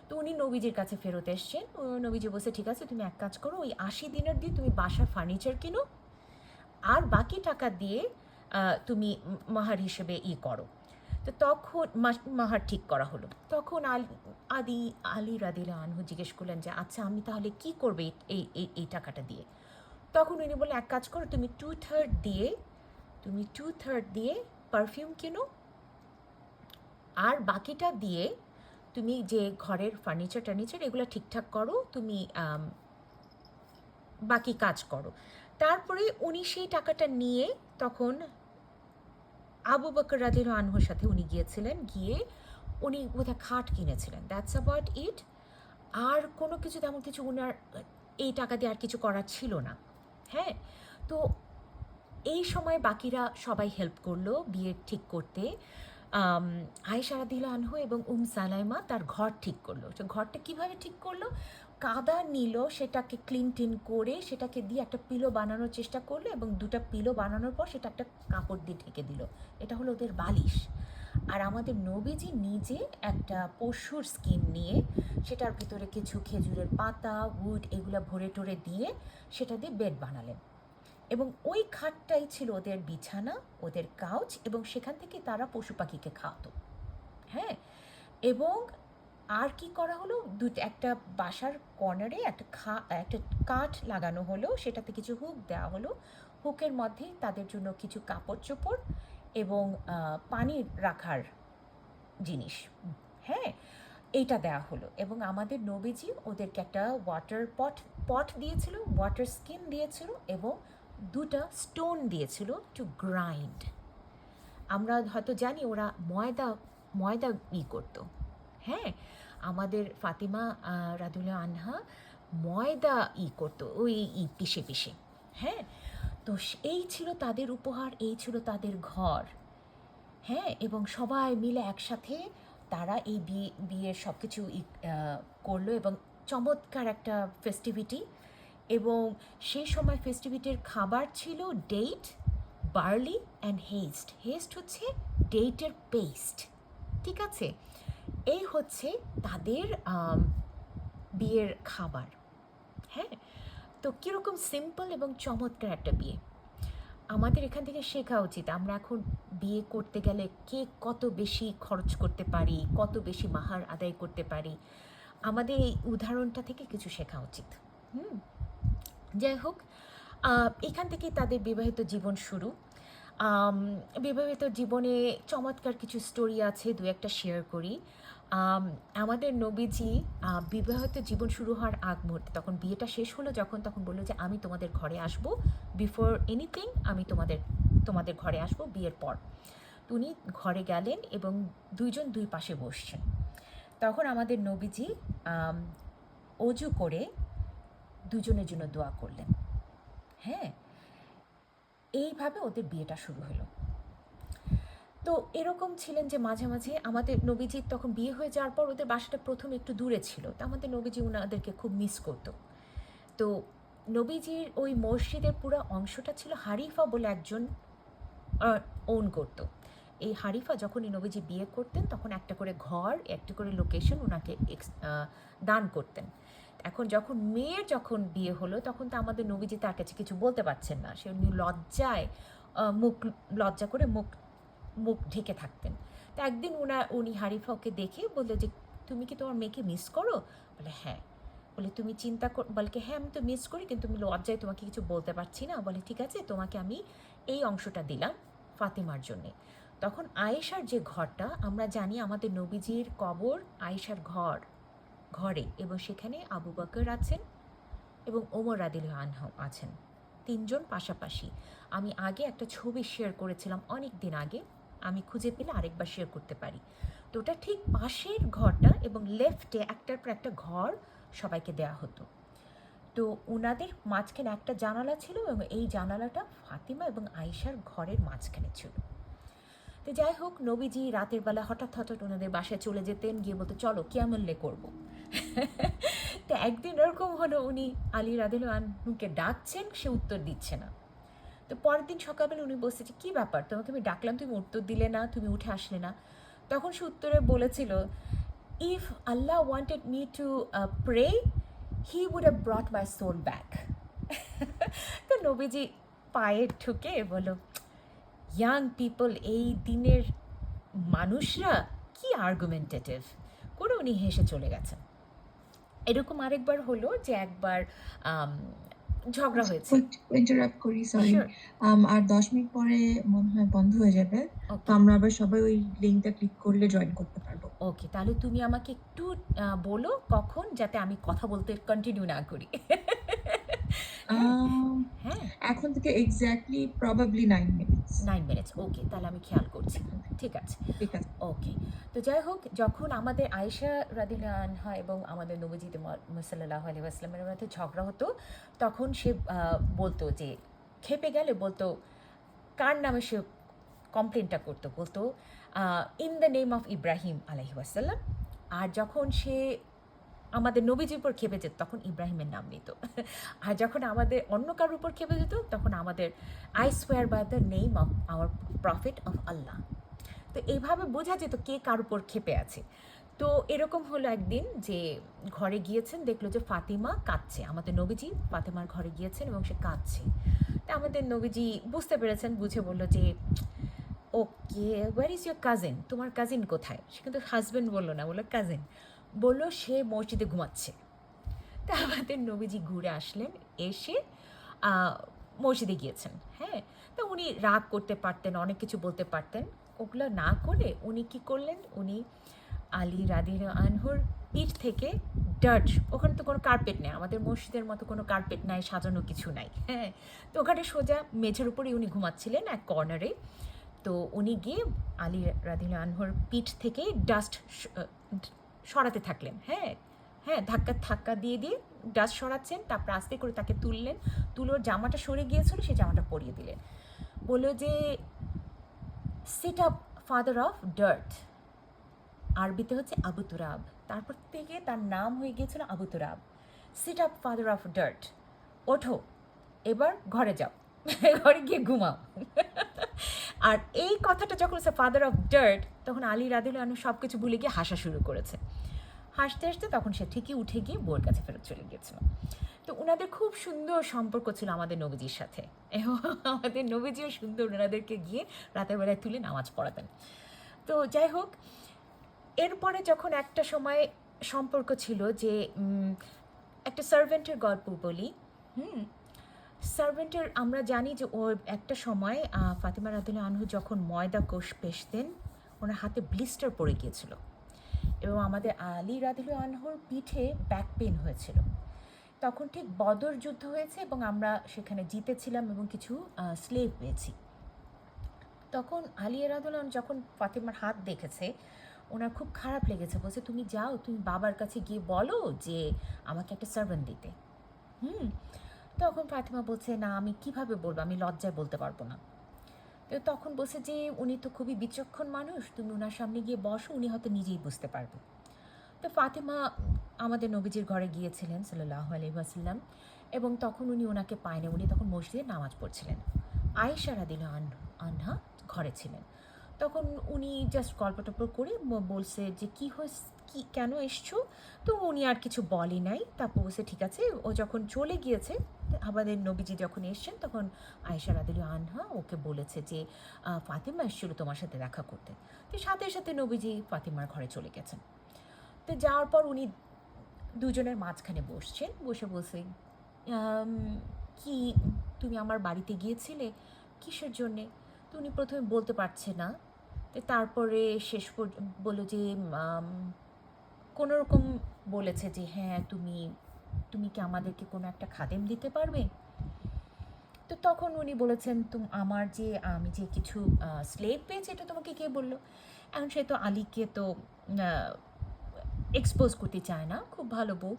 তো উনি নবীজির কাছে ফেরত এসছেন। নবীজি বলছে ঠিক আছে, তুমি এক কাজ করো, ওই 80 দিনার দিয়ে তুমি বাসার ফার্নিচার কিনো, আর বাকি টাকা দিয়ে তুমি মাহার হিসেবে করো। তো তখন মাহার ঠিক করা হলো। তখন আলী রাদিয়াল্লাহু আনহু জিজ্ঞেস করলেন যে আচ্ছা আমি তাহলে কি করবে এই টাকাটা দিয়ে? তখন উনি বললেন এক কাজ করো, তুমি 2/3 দিয়ে পারফিউম কেনো, আর বাকিটা দিয়ে তুমি যে ঘরের ফার্নিচার এগুলো ঠিকঠাক করো, তুমি বাকি কাজ করো। তারপরে উনি সেই টাকাটা নিয়ে তখন আবু বকর রাদিয়াল্লাহু আনহুর সাথে উনি গিয়েছিলেন, গিয়ে উনি বোধহয় খাট কিনেছিলেন, দ্যাটস অ্যাবাউট ইট। আর কোনো কিছু তেমন কিছু উনার এই টাকা দিয়ে আর কিছু করার ছিল না। হ্যাঁ, তো এই সময় বাকিরা সবাই হেল্প করলো বিয়ে ঠিক করতে। আম, আয়েশা রাদিয়াল্লাহু আনহু এবং সালাইমা তার ঘর ঠিক করলো। তো ঘরটা কিভাবে ঠিক করলো? কাদা নিল, সেটাকে ক্লিন টিন করে সেটাকে দিয়ে একটা পিলো বানানোর চেষ্টা করলো এবং দুটো পিলো বানানোর পর সেটা একটা কাপড় দিয়ে ঢেকে দিল। এটা হলো ওদের বালিশ। আর আমাদের নবীজি নিজে একটা পশুর স্কিন নিয়ে সেটার ভিতরে কিছু খেজুরের পাতা, উড এগুলো ভরে টরে দিয়ে সেটা দিয়ে বেড বানালেন। এবং ওই খাটটাই ছিল ওদের বিছানা, ওদের কাউচ, এবং সেখান থেকে তারা পশু পাখিকে খাওয়াতো। হ্যাঁ, এবং আর কি করা হলো, একটা বাসার কর্নারে একটা কাঠ লাগানো হলো, সেটাতে কিছু হুক দেওয়া হলো। হুকের মধ্যে তাদের জন্য কিছু কাপড় চোপড় এবং পানি রাখার জিনিস, হ্যাঁ, এইটা দেওয়া হলো। এবং আমাদের নবীজি ওদেরকে একটা ওয়াটার পট দিয়েছিল, ওয়াটার স্কিন দিয়েছিল এবং দুটা স্টোন দিয়েছিল টু গ্রাইন্ড। আমরা হয়তো জানি ওরা ময়দা করতো। হ্যাঁ, আমাদের ফাতিমা রাদিয়াল্লাহু আনহা ময়দা করতো, ওই পিষে পিষে। হ্যাঁ, তো এই ছিল তাদের উপহার, এই ছিল তাদের ঘর। হ্যাঁ, এবং সবাই মিলে একসাথে তারা এই বিয়ের সব কিছু করলো এবং চমৎকার একটা ফেস্টিভিটি। এবং সেই সময় ফেস্টিভিটির খাবার ছিল ডেট, বার্লি অ্যান্ড হেস্ট। হেস্ট হচ্ছে ডেটের পেস্ট, ঠিক আছে? এই হচ্ছে তাদের বিয়ের খাবার। হ্যাঁ, তো কীরকম সিম্পল এবং চমৎকার একটা বিয়ে। আমাদের এখান থেকে শেখা উচিত, আমরা এখন বিয়ে করতে গেলে কে কত বেশি খরচ করতে পারি, কত বেশি মাহার আদায় করতে পারি। আমাদের এই উদাহরণটা থেকে কিছু শেখা উচিত। যাই হোক, এখান থেকেই তাদের বিবাহিত জীবন শুরু। বিবাহিত জীবনে চমৎকার কিছু স্টোরি আছে, দু একটা শেয়ার করি। আমাদের নবীজি বিবাহিত জীবন শুরু হওয়ার আগ মুহূর্তে, তখন বিয়েটা শেষ হলো যখন, তখন বললো যে আমি তোমাদের ঘরে আসবো, বিফোর এনিথিং আমি তোমাদের ঘরে আসবো বিয়ের পর। তো উনি ঘরে গেলেন এবং দুইজন দুই পাশে বসছেন। তখন আমাদের নবীজি অজু করে দুজনের জন্য দোয়া করলেন। হ্যাঁ, এইভাবে ওদের বিয়েটা শুরু হলো। তো এরকম ছিলেন যে মাঝে মাঝে আমাদের নবীজির তখন বিয়ে হয়ে যাওয়ার পর ওদের বাসাটা প্রথমে একটু দূরে ছিল, তো আমাদের নবীজি ওনাদেরকে খুব মিস করতো। তো নবীজির ওই মসজিদের পুরো অংশটা ছিল হারিফা বলে একজন ওন করতো। এই হারিফা যখনই নবীজি বিয়ে করতেন তখন একটা করে ঘর, একটা করে লোকেশন ওনাকে দান করতেন। এখন যখন বিয়ে হলো তখন তো আমাদের নবীজি তার কাছে কিছু বলতে পারছেন না, সে লজ্জায় লজ্জা করে মুখ ঢেকে থাকতেন। তো একদিন উনি হারিফাকে দেখে বললো যে তুমি কি তোমার মেয়েকে মিস করো? বলে হ্যাঁ। বলে তুমি বলে হ্যাঁ আমি তো মিস করি, কিন্তু আমি লজ্জায় তোমাকে কিছু বলতে পারছি না। বলে ঠিক আছে, তোমাকে আমি এই অংশটা দিলাম ফাতিমার জন্যে। তখন আয়েশার যে ঘরটা, আমরা জানি আমাদের নবীজির কবর আয়েশার ঘরে, এবং সেখানে আবু বকর আছেন এবং ওমর রাদিয়াল্লাহু আনহু আছেন, তিনজন পাশাপাশি। আমি আগে একটা ছবি শেয়ার করেছিলাম অনেক দিন আগে, আমি খুঁজে পেলে আরেকবার শেয়ার করতে পারি। তো ওটা ঠিক পাশের ঘরটা, এবং লেফটে একটার পর একটা ঘর সবাইকে দেয়া হতো। তো ওনাদের মাঝখানে একটা জানালা ছিল এবং এই জানালাটা ফাতিমা এবং আয়েশার ঘরের মাঝখানে ছিল। তো যাই হোক, নবীজি রাতের বেলা হঠাৎ ওনাদের বাসায় চলে যেতেন, গিয়ে বলতো চলো কিয়ামুল্লে করবো। তো একদিন এরকম হলো, উনি আলী রাদিয়াল্লাহু আনহুকে ডাকছেন, সে উত্তর দিচ্ছে না। তো পরের দিন সকালবেলা উনি বলছে যে কী ব্যাপার, তোমাকে আমি ডাকলাম তুমি উত্তর দিলে না, তুমি উঠে আসলে না। তখন সে উত্তরে বলেছিল, if Allah wanted me to pray, he would have brought my soul back. তো নবীজি পায়ে ঠুকে বলো, ইয়াং পিপল, এই দিনের মানুষরা কি আর্গুমেন্টেটিভ করে উনি হেসে চলে গেছেন। এরকম আরেকবার হলো যে একবার ঝগড়া হয়েছে। ইন্টারাপ্ট করি, সরি। Sure. আর 10 মিনিট পরে মনে হয় বন্ধ হয়ে যাবে। তো ওকে আমরা আবার সবাই ওই লিংকটা ক্লিক করলে জয়েন করতে পারবো। ওকে, তাহলে তুমি আমাকে একটু বলো কখন, যাতে আমি কথা বলতে কন্টিনিউ না করি। হ্যাঁ হ্যাঁ, এখন থেকে এক্স্যাক্টলি প্রবাবলি 9 মিনিটস। 9 মিনিটস, ওকে, তাহলে আমি খেয়াল করছি। ঠিক আছে, ঠিক আছে। ওকে। তো যাই হোক, যখন আমাদের আয়েশা রাদিয়াল্লাহু আনহা এবং আমাদের নবীজি সাল্লাল্লাহু আলাইহি ওয়াসাল্লামের মধ্যে ঝগড়া হতো, তখন সে বলতো যে, খেপে গেলে বলতো, কার নামে সে কমপ্লেনটা করতো, বলতো in the name of Ibrahim আলাইহি ওয়াসাল্লাম। আর যখন সে আমাদের নবীজির উপর খেপে যেত তখন ইব্রাহিমের নাম নিত। আর যখন আমাদের অন্য কারোর উপর খেপে যেত তখন আমাদের I swear by the name of our prophet of Allah. তো এইভাবে বোঝা যেত কে কার উপর খেপে আছে। তো এরকম হলো একদিন যে ঘরে গিয়েছেন, দেখলো যে ফাতিমা কাঁদছে। আমাদের নবীজি ফাতিমার ঘরে গিয়েছেন এবং সে কাঁদছে। তা আমাদের নবীজি বুঝতে পেরেছেন, বুঝে বলল যে ওকে, ওয়ার ইজ ইয়োর কাজিন, তোমার কাজিন কোথায়? সে কিন্তু হাজব্যান্ড বললো না, বললো কাজিন। বললো সে মসজিদে ঘুমাচ্ছে। তা আমাদের নবীজি ঘুরে আসলেন, এসে মসজিদে গিয়েছেন। হ্যাঁ, তো উনি রাগ করতে পারতেন, অনেক কিছু বলতে পারতেন, ওগুলো না করে উনি কি করলেন, উনি আলী রাদিয়াল্লাহু আনহুর পিঠ থেকে ডার্ট, ওখানে তো কোনো কার্পেট নেই, আমাদের মসজিদের মতো কোনো কার্পেট নাই, সাজানো কিছু নাই। হ্যাঁ, তো ওখানে সোজা মেঝের উপরেই উনি ঘুমাচ্ছিলেন এক কর্নারে। তো উনি গিয়ে আলী রাদিয়াল্লাহু আনহুর পিঠ থেকে ডাস্ট সরাতে থাকলেন। হ্যাঁ হ্যাঁ, ধাক্কা দিয়ে দিয়ে ডাস্ট সরাচ্ছেন, তারপর আস্তে করে তাকে তুললেন, তুলোর জামাটা সরে গিয়েছিল, সেই জামাটা পরিয়ে দিলেন। বললো যে sit up father of dirt, আরবিতে হচ্ছে আবু তুরাব, তারপর থেকে তার নাম হয়ে গিয়েছিল Abu Turab. Sit up father of dirt, ওঠো এবার ঘরে যাও, ঘরে গিয়ে ঘুমাও। আর এই কথাটা যখন হচ্ছে ফাদার অফ ডার্ট, তখন আলী রাদিয়াল্লাহু আনহু সব কিছু ভুলে গিয়ে হাসা শুরু করেছে। হাসতে হাসতে তখন সে ঠিকই উঠে গিয়ে বউয়ের কাছে ফেরত চলে গিয়েছিল। তো ওনাদের খুব সুন্দর সম্পর্ক ছিল আমাদের নবীজির সাথে, এবং আমাদের নবীজিও সুন্দর ওনাদেরকে গিয়ে রাতের বেলায় তুলে নামাজ পড়াতেন। তো যাই হোক, এরপরে যখন একটা সময় সম্পর্ক ছিল যে একটা সার্ভেন্টের গল্প বলি। সার্ভেন্টের আমরা জানি যে ও একটা সময় ফাতিমা রাদিয়াল্লাহু আনহু যখন ময়দা কোষ পেশতেন, ওনার হাতে ব্লিস্টার পড়ে গিয়েছিল, এবং আমাদের আলী রাদিয়াল্লাহু আনহুর পিঠে ব্যাক পেন হয়েছিল। তখন ঠিক বদর যুদ্ধ হয়েছে এবং আমরা সেখানে জিতেছিলাম এবং কিছু স্লেভ পেয়েছি। তখন আলী রাদিয়াল্লাহু আনহু যখন ফাতিমার হাত দেখেছে, ওনার খুব খারাপ লেগেছে, বলছে তুমি যাও, তুমি বাবার কাছে গিয়ে বলো যে আমাকে একটা সার্ভেন্ট দিতে। তখন ফাতিমা বলছে না, আমি কিভাবে বলবো, আমি লজ্জায় বলতে পারবো না। তো তখন বলছে যে উনি তো খুবই বিচক্ষণ মানুষ, তুমি ওনার সামনে গিয়ে বসো, উনি হয়তো নিজেই বুঝতে পারবে। তো ফাতিমা আমাদের নবীজির ঘরে গিয়েছিলেন সাল্লাল্লাহু আলাইহি ওয়াসাল্লাম, এবং তখন উনি ওনাকে পায়নি, উনি তখন মসজিদে নামাজ পড়ছিলেন। আয়েশা রাদিয়াল্লাহু আনহা ঘরে ছিলেন। তখন উনি জাস্ট গল্প টল্প করে বলছে যে কী হয়েছে, কি কেন এসছো? তো উনি আর কিছু বলে নাই। তারপর বলছে ঠিক আছে। ও যখন চলে গিয়েছে, আমাদের নবীজি যখন এসছেন, তখন আয়েশা রাদিয়াল্লাহু আনহা ওকে বলেছে যে ফাতিমা এসেছিল তোমার সাথে দেখা করতে। তো সাথে সাথে নবীজি ফাতিমার ঘরে চলে গেছেন। তো যাওয়ার পর উনি দুজনের মাঝখানে বসছেন, বসে বলছে কি তুমি আমার বাড়িতে গিয়েছিলে, কিসের জন্যে? তো উনি প্রথমে বলতে পারছে না। তো তারপরে শেষ বললো যে কোনো রকম বলেছে যে হ্যাঁ, তুমি কি আমাদেরকে কোনো একটা খাদেম দিতে পারবে? তো তখন উনি বলেছেন আমি যে কিছু স্লেভ পেয়েছি, এটা তোমাকে কে বললো? এখন সে তো আলীকে তো এক্সপোজ করতে চায় না, খুব ভালো বউ,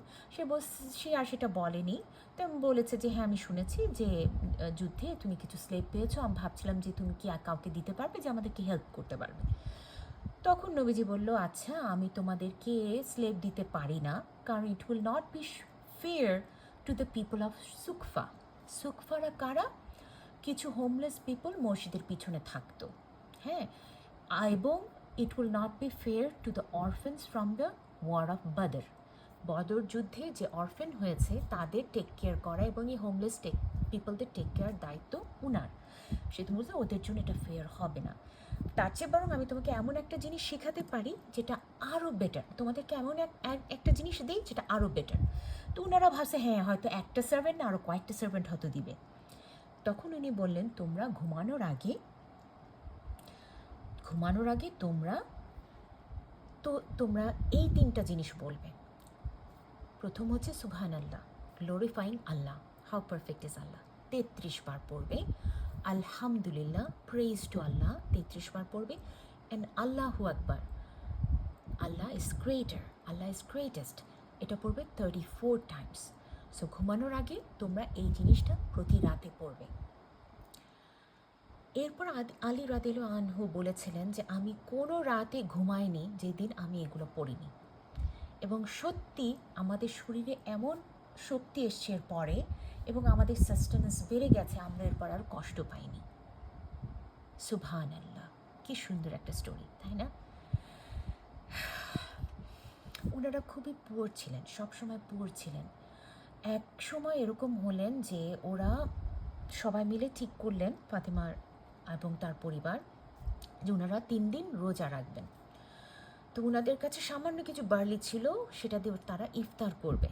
সে আর সেটা বলেনি। তো বলেছে যে হ্যাঁ, আমি শুনেছি যে যুদ্ধে তুমি কিছু স্লেভ পেয়েছো, আমি ভাবছিলাম যে তুমি কি কাউকে দিতে পারবে যে আমাদেরকে হেল্প করতে পারবে। তখন নবীজি বলল আচ্ছা, আমি তোমাদেরকে স্লেভ দিতে পারি না, কারণ it will not be fair to the people of Suffa. সুকফারা কারা? কিছু হোমলেস পিপল মসজিদের পিছনে থাকতো। হ্যাঁ, এবং it will not be fair to the orphans from the war of Badr. Badr যুদ্ধে যে অরফেন হয়েছে তাদের টেক কেয়ার করা এবং এই হোমলেস পিপলদের টেক কেয়ার দায়িত্ব উনার। সেটা বলতে ওদের জন্য এটা ফেয়ার হবে না। তার চেয়ে বরং আমি তোমাকে এমন একটা জিনিস শেখাতে পারি যেটা আরও বেটার, তোমাদেরকে এমন একটা জিনিস দিই যেটা আরও বেটার। তো ওনারা ভাবছে হ্যাঁ, হয়তো একটা সার্ভেন্ট না, আরও কয়েকটা সার্ভেন্ট হয়তো দিবে। তখন উনি বললেন তোমরা ঘুমানোর আগে তোমরা এই তিনটা জিনিস বলবে। প্রথম হচ্ছে সুবহানাল্লাহ, glorifying Allah, how perfect is Allah, 33 বার পড়বে। আলহামদুলিল্লাহ, প্রেজ টু আল্লাহ, 33 বার পড়বে। অ্যান্ড আল্লাহু আকবার, Allah is greater, Allah is greatest, এটা পড়বে 34 টাইমস। সো ঘুমানোর আগে তোমরা এই জিনিসটা প্রতি রাতে পড়বে। এরপর আলী রাদিয়াল্লাহু আনহু বলেছিলেন যে আমি কোনো রাতে ঘুমাইনি যেদিন আমি এগুলো পড়িনি, এবং সত্যি আমাদের শরীরে এমন শক্তি এসছে এর পরে, এবং আমাদের সাস্টেন্যান্স বেড়ে গেছে, আমরা এরপর আর কষ্ট পাইনি। সুবহান আল্লাহ, কি সুন্দর একটা স্টোরি, তাই না? ওনারা খুবই পুয়ার ছিলেন, সবসময় পুয়ার ছিলেন। এক সময় এরকম হলেন যে ওরা সবাই মিলে ঠিক করলেন, ফাতেমার এবং তার পরিবার, যে ওনারা 3 দিন রোজা রাখবেন। তো ওনাদের কাছে সামান্য কিছু বার্লি ছিল, সেটা দিয়ে তারা ইফতার করবে।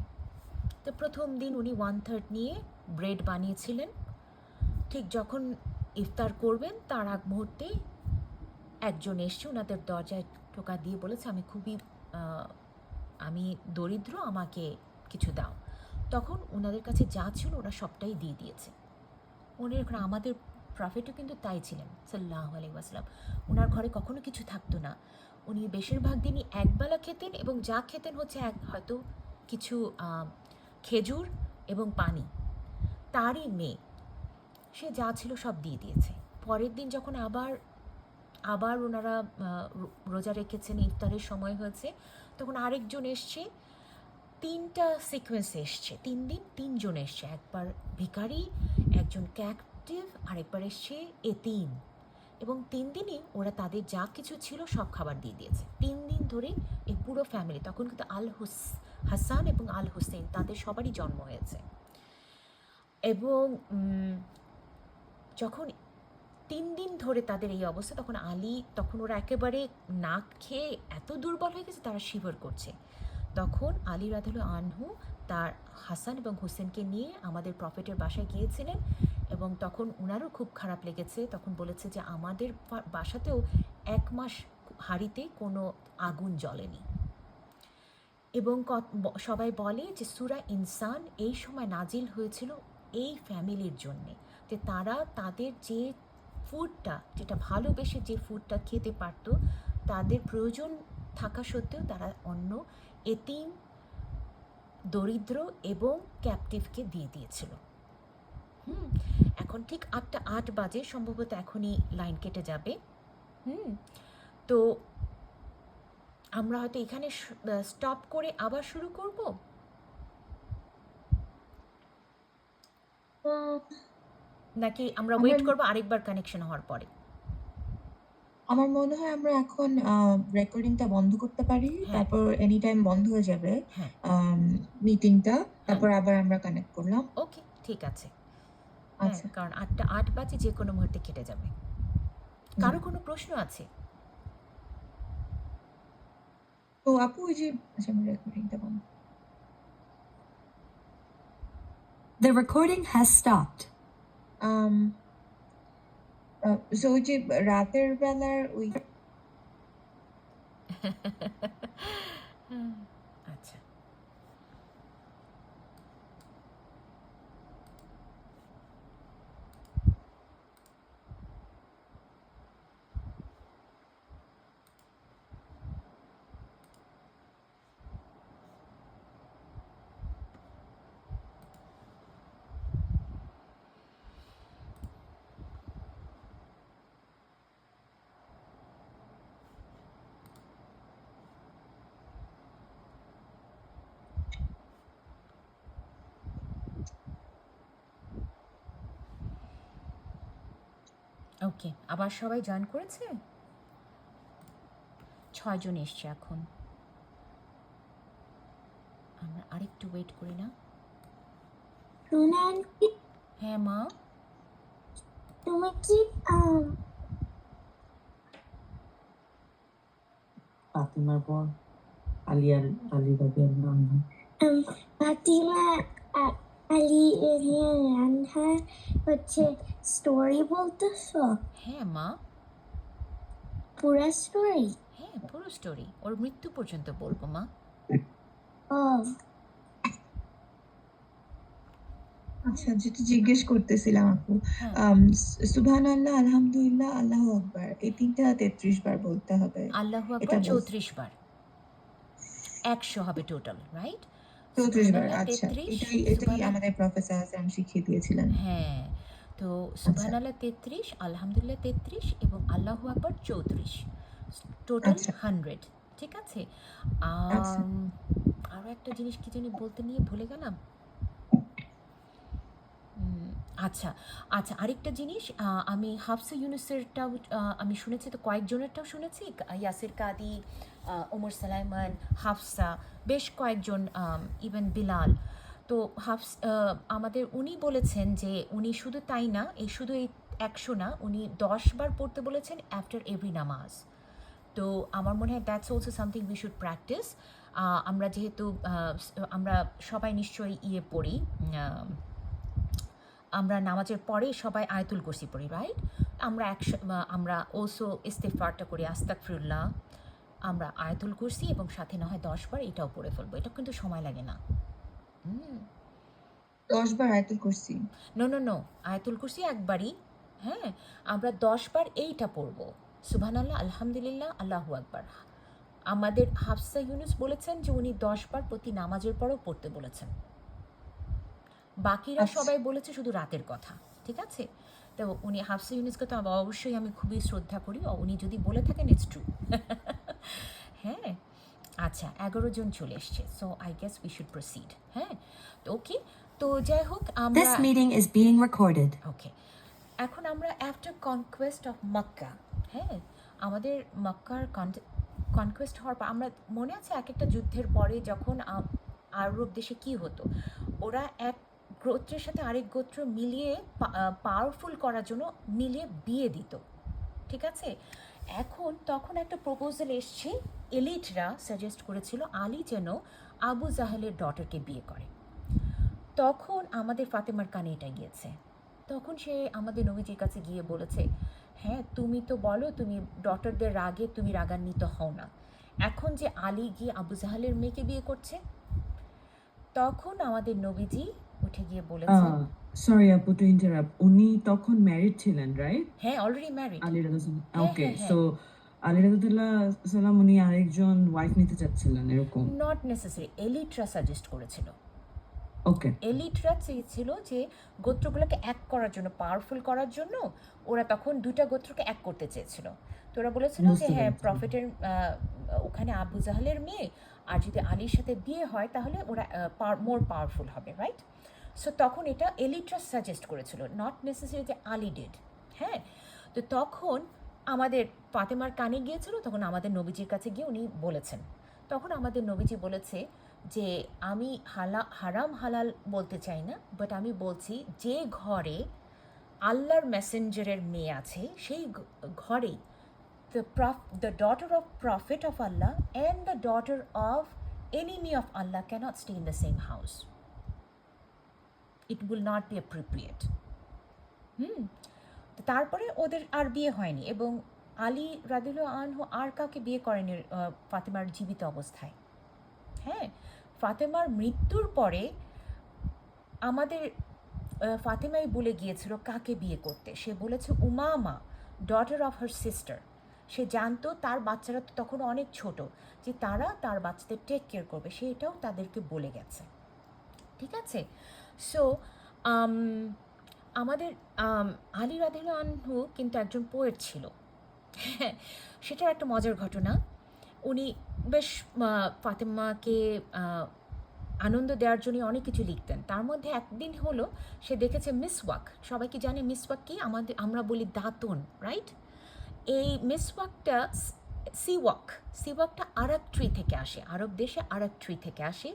তো প্রথম দিন উনি 1/3 নিয়ে ব্রেড বানিয়েছিলেন। ঠিক যখন ইফতার করবেন তার আগ মুহূর্তে একজন এসছে ওনাদের দরজায় টোকা দিয়ে বলেছে আমি দরিদ্র, আমাকে কিছু দাও। তখন ওনাদের কাছে যা ছিল ওরা সবটাই দিয়ে দিয়েছে। মনে রাখুন আমাদের প্রফেটও কিন্তু তাই ছিলেন সাল্লাল্লাহু আলাইহি ওয়াসাল্লাম। ওনার ঘরে কখনো কিছু থাকতো না, উনি বেশিরভাগ দিনই একবেলা খেতেন, এবং যা খেতেন হচ্ছে হয়তো কিছু খেজুর এবং পানি। তারই মেয়ে, সে যা ছিল সব দিয়ে দিয়েছে। পরের দিন যখন আবার ওনারা রোজা রেখেছেন, ইফতারের সময় হয়েছে, তখন আরেকজন এসছে। 3টা সিকোয়েন্সে এসছে, 3 দিন 3 জন এসছে, একবার ভিখারি, একজন ক্যাপটিভ, আরেকবার এসছে এতিম, এবং 3 দিনই ওরা তাদের যা কিছু ছিল সব খাবার দিয়ে দিয়েছে। 3 দিন ধরে এই পুরো ফ্যামিলি, তখন কিন্তু হাসান এবং আল হোসেন তাদের সবারই জন্ম হয়েছে। এবং যখন 3 দিন ধরে তাদের এই অবস্থা, তখন ওরা একেবারে না খেয়ে এত দুর্বল হয়ে গেছে, তারা শিভার করছে। তখন আলী রাদিয়াল্লাহু আনহু তার হাসান এবং হোসেনকে নিয়ে আমাদের প্রফেটের বাসায় গিয়েছিলেন, এবং তখন ওনারও খুব খারাপ লেগেছে। তখন বলেছে যে আমাদের বাসাতেও 1 মাস হাঁড়িতে কোনো আগুন জ্বলেনি। এবং সবাই বলে যে সূরা ইনসান এই সময় নাজিল হয়েছিল এই ফ্যামিলির জন্যে, যে তারা তাদের যে ফুডটা, যেটা ভালোবেসে যে ফুডটা খেতে পারতো, তাদের প্রয়োজন থাকা সত্ত্বেও তারা অন্য এতিম, দরিদ্র এবং ক্যাপটিভকে দিয়ে দিয়েছিল। এখন ঠিক 8:08 বাজে, সম্ভবত এখনই লাইন কেটে যাবে। তো আমরা হয়তো এখানে স্টপ করে আবার শুরু করব। নাকি আমরা ওয়েট করবো আরেকবার কানেকশন হওয়ার পরে? আমার মনে হয় আমরা এখন রেকর্ডিংটা বন্ধ করতে পারি, তারপর এনি টাইম বন্ধ হয়ে যাবে হ্যাঁ, মিটিংটা, তারপর আবার আমরা কানেক্ট করলাম। ওকে, ঠিক আছে। হ্যাঁ, আচ্ছা, কারণ 8:08 বাজে, যে কোনো মুহূর্তে কেটে যাবে। কারো কোনো প্রশ্ন আছে? তো আপু ওই যে আচ্ছা আমি রেকর্ডিংটা বন্ধ। The recording has stopped. So ওই যে রাতের বেলার ওই আচ্ছা, ওকে, আবার সবাই জয়েন করেছে? 6 জন এসছে এখন। আমরা আরেকটু ওয়েট করি না? হ্যাঁ মা, তুমি কি ফাতিমার পর আলী রাদিয়াল্লাহু আনহু। ফাতিমা আলী রানহা হচ্ছে স্টোরি বলতেছো? হ্যাঁ মা, পুরা স্টোরি? হ্যাঁ পুরো স্টোরি, ওর মৃত্যু পর্যন্ত বলবো মা। ও আচ্ছা, যেটা জিজ্ঞেস করতেছিলাম আপু, সুবহানাল্লাহ, আলহামদুলিল্লাহ, আল্লাহু আকবার, এই 3টা 33 বার বলতে হবে। আল্লাহু আকবার 34 বার, 100 হবে টোটাল, রাইট? 34 বার। আচ্ছা, এটাই আমাদের প্রফেসর হাসান শিখিয়ে দিয়েছিলেন। হ্যাঁ, তো সুবহানাল্লাহ 33, আলহামদুলিল্লাহ 33 এবং আল্লাহু আকবার 34, টোটাল আচ্ছা 100। ঠিক আছে। আচ্ছা আরও একটা জিনিস কি জানি বলতে নিয়ে ভুলে গেলাম। আচ্ছা আচ্ছা, আরেকটা জিনিস, আমি হাফসা ইউনুসেরটাও আমি শুনেছি, তো কয়েকজনেরটাও শুনেছি, ইয়াসির কাদি, ওমর সালাইমান, হাফসা, বেশ কয়েকজন, ইভেন বিলাল। তো আমাদের উনি বলেছেন যে উনি শুধু তাই না, শুধু এই 100 না, উনি 10 বার পড়তে বলেছেন আফটার এভরি নামাজ। তো আমার মনে হয় that's also something we should practice. আমরা যেহেতু আমরা সবাই নিশ্চয়ই পড়ি, আমরা নামাজের পরে সবাই আয়াতুল কুরসি পড়ি, রাইট? আমরা ওসো ইস্তেগফারটা করি, আস্তাগফিরুল্লাহ, আমরা আয়াতুল কুরসি এবং সাথে না হয় 10 বার এটাও পড়ে ফেলবো। এটা কিন্তু সময় লাগে না। 10 বার আয়াতুল কুরসি। নো, আয়াতুল কুরসি একবারই। হ্যাঁ, আমরা 10 বার এইটা পড়ব, সুবহানাল্লাহ, আলহামদুলিল্লাহ, আল্লাহু আকবার। আমাদের হাফসা ইউনুস বলেছেন যে উনি 10 বার প্রতি নামাজের পরেও পড়তে বলেছেন। বাকিরা আচ্ছা সবাই বলেছে শুধু রাতের কথা। ঠিক আছে। তো উনি হাফসা ইউনুসকে তো অবশ্যই আমি খুবই শ্রদ্ধা করি, উনি যদি বলে থাকেন ইটস ট্রু। হ্যাঁ, আচ্ছা 11 জন চলে এসছে, so I guess we should proceed. হ্যাঁ, তো ওকে, তো যাই হোক আমরা This meeting is being recorded. ওকে, এখন আমরা আফটার কনকোয়েস্ট অফ মক্কা, হ্যাঁ, আমাদের মক্কার কনকোয়েস্ট হওয়ার পর আমরা মনে আছে এক একটা যুদ্ধের পরে যখন আরব দেশে কি হতো, ওরা এক গোত্রের সাথে আরেক গোত্র মিলিয়ে পাওয়ারফুল করার জন্য মিলিয়ে বিয়ে দিত। ঠিক আছে। তখন একটা প্রপোজাল এসছে, এলিটরা সাজেস্ট করেছিল আলী যেন আবু জাহেলের ডটারকে বিয়ে করে। তখন আমাদের ফাতেমার কানে এটা গিয়েছে। তখন সে আমাদের নবীজির কাছে গিয়ে বলেছে, হ্যাঁ তুমি তো বলো তুমি ডটারদের রাগে তুমি রাগান্বিত হও না, এখন যে আলী গিয়ে আবু জাহেলের মেয়েকে বিয়ে করছে। তখন আমাদের নবীজি উঠে গিয়ে বলেছেন, সরি আপু টু ইন্টারাপ্ট, উনি তখন ম্যারিড ছিলেন, রাইট? হ্যাঁ অলরেডি ম্যারিড। আলী রাদিয়াল্লাহু হ্যাঁ, ওকে, হ্যাঁ, হ্যাঁ। সো আলী রাদিয়াল্লাহু সাল্লাম উনি আরেকজন ওয়াইফ নিতে চাচ্ছিলেন এরকম। নট নেসেসারি, এলিটরা সাজেস্ট করেছিল। ওকে এলিটরা চেয়েছিল যে গোত্রগুলোকে এক করার জন্য, পাওয়ারফুল করার জন্য ওরা তখন দুইটা গোত্রকে এক করতে চেয়েছিল। তো ওরা বলেছিল যে বুঝতে হ্যাঁ পেরেছি। প্রফেটের ওখানে আবু জাহেলের মেয়ে, আর যদি আলীর সাথে বিয়ে হয় তাহলে ওরা মোর পাওয়ারফুল হবে, রাইট? সো তখন এটা এলিটরা সাজেস্ট করেছিল, নট নেসেসারি যে আলী ডিড। হ্যাঁ, তো তখন আমাদের ফাতেমার কানে গিয়েছিল, তখন আমাদের নবীজির কাছে গিয়ে উনি বলেছেন। তখন আমাদের নবীজি বলেছে যে আমি হারাম হালাল বলতে চাই না, বাট আমি বলছি যে ঘরে আল্লাহর মেসেঞ্জারের মেয়ে আছে সেই ঘরেই the daughter of prophet of Allah and the daughter of enemy of Allah cannot stay in the same house. It will not be appropriate. তো তারপরে ওদের আর বিয়ে হয়নি, এবং আলী রাদিয়াল্লাহু আনহু আর কাউকে বিয়ে করেনি ফাতেমার জীবিত অবস্থায়। হ্যাঁ, ফাতেমার মৃত্যুর পরে আমাদের ফাতেমাই বলে গিয়েছিল কাকে বিয়ে করতে। সে বলেছে Umama, daughter of her sister. সে জানতো তার বাচ্চারা তো তখন অনেক ছোট, যে তারা তার বাচ্চাদের টেক কেয়ার করবে, সে এটাও তাদেরকে বলে গেছে। ঠিক আছে। সো আমাদের আলী রাদিয়াল্লাহু আনহু কিন্তু একজন পোয়েট ছিল। হ্যাঁ, সেটার একটা মজার ঘটনা। উনি বেশ ফাতেমাকে আনন্দ দেওয়ার জন্য অনেক কিছু লিখতেন। তার মধ্যে একদিন হলো সে দেখেছে মিসওয়াক। সবাই কি জানে মিসওয়াক কি? আমরা বলি দাঁতন, রাইট? এই মিসওয়াকটা সিওয়াকটা আরব ট্রি থেকে আসে, আরব দেশে আরব ট্রি থেকে আসে,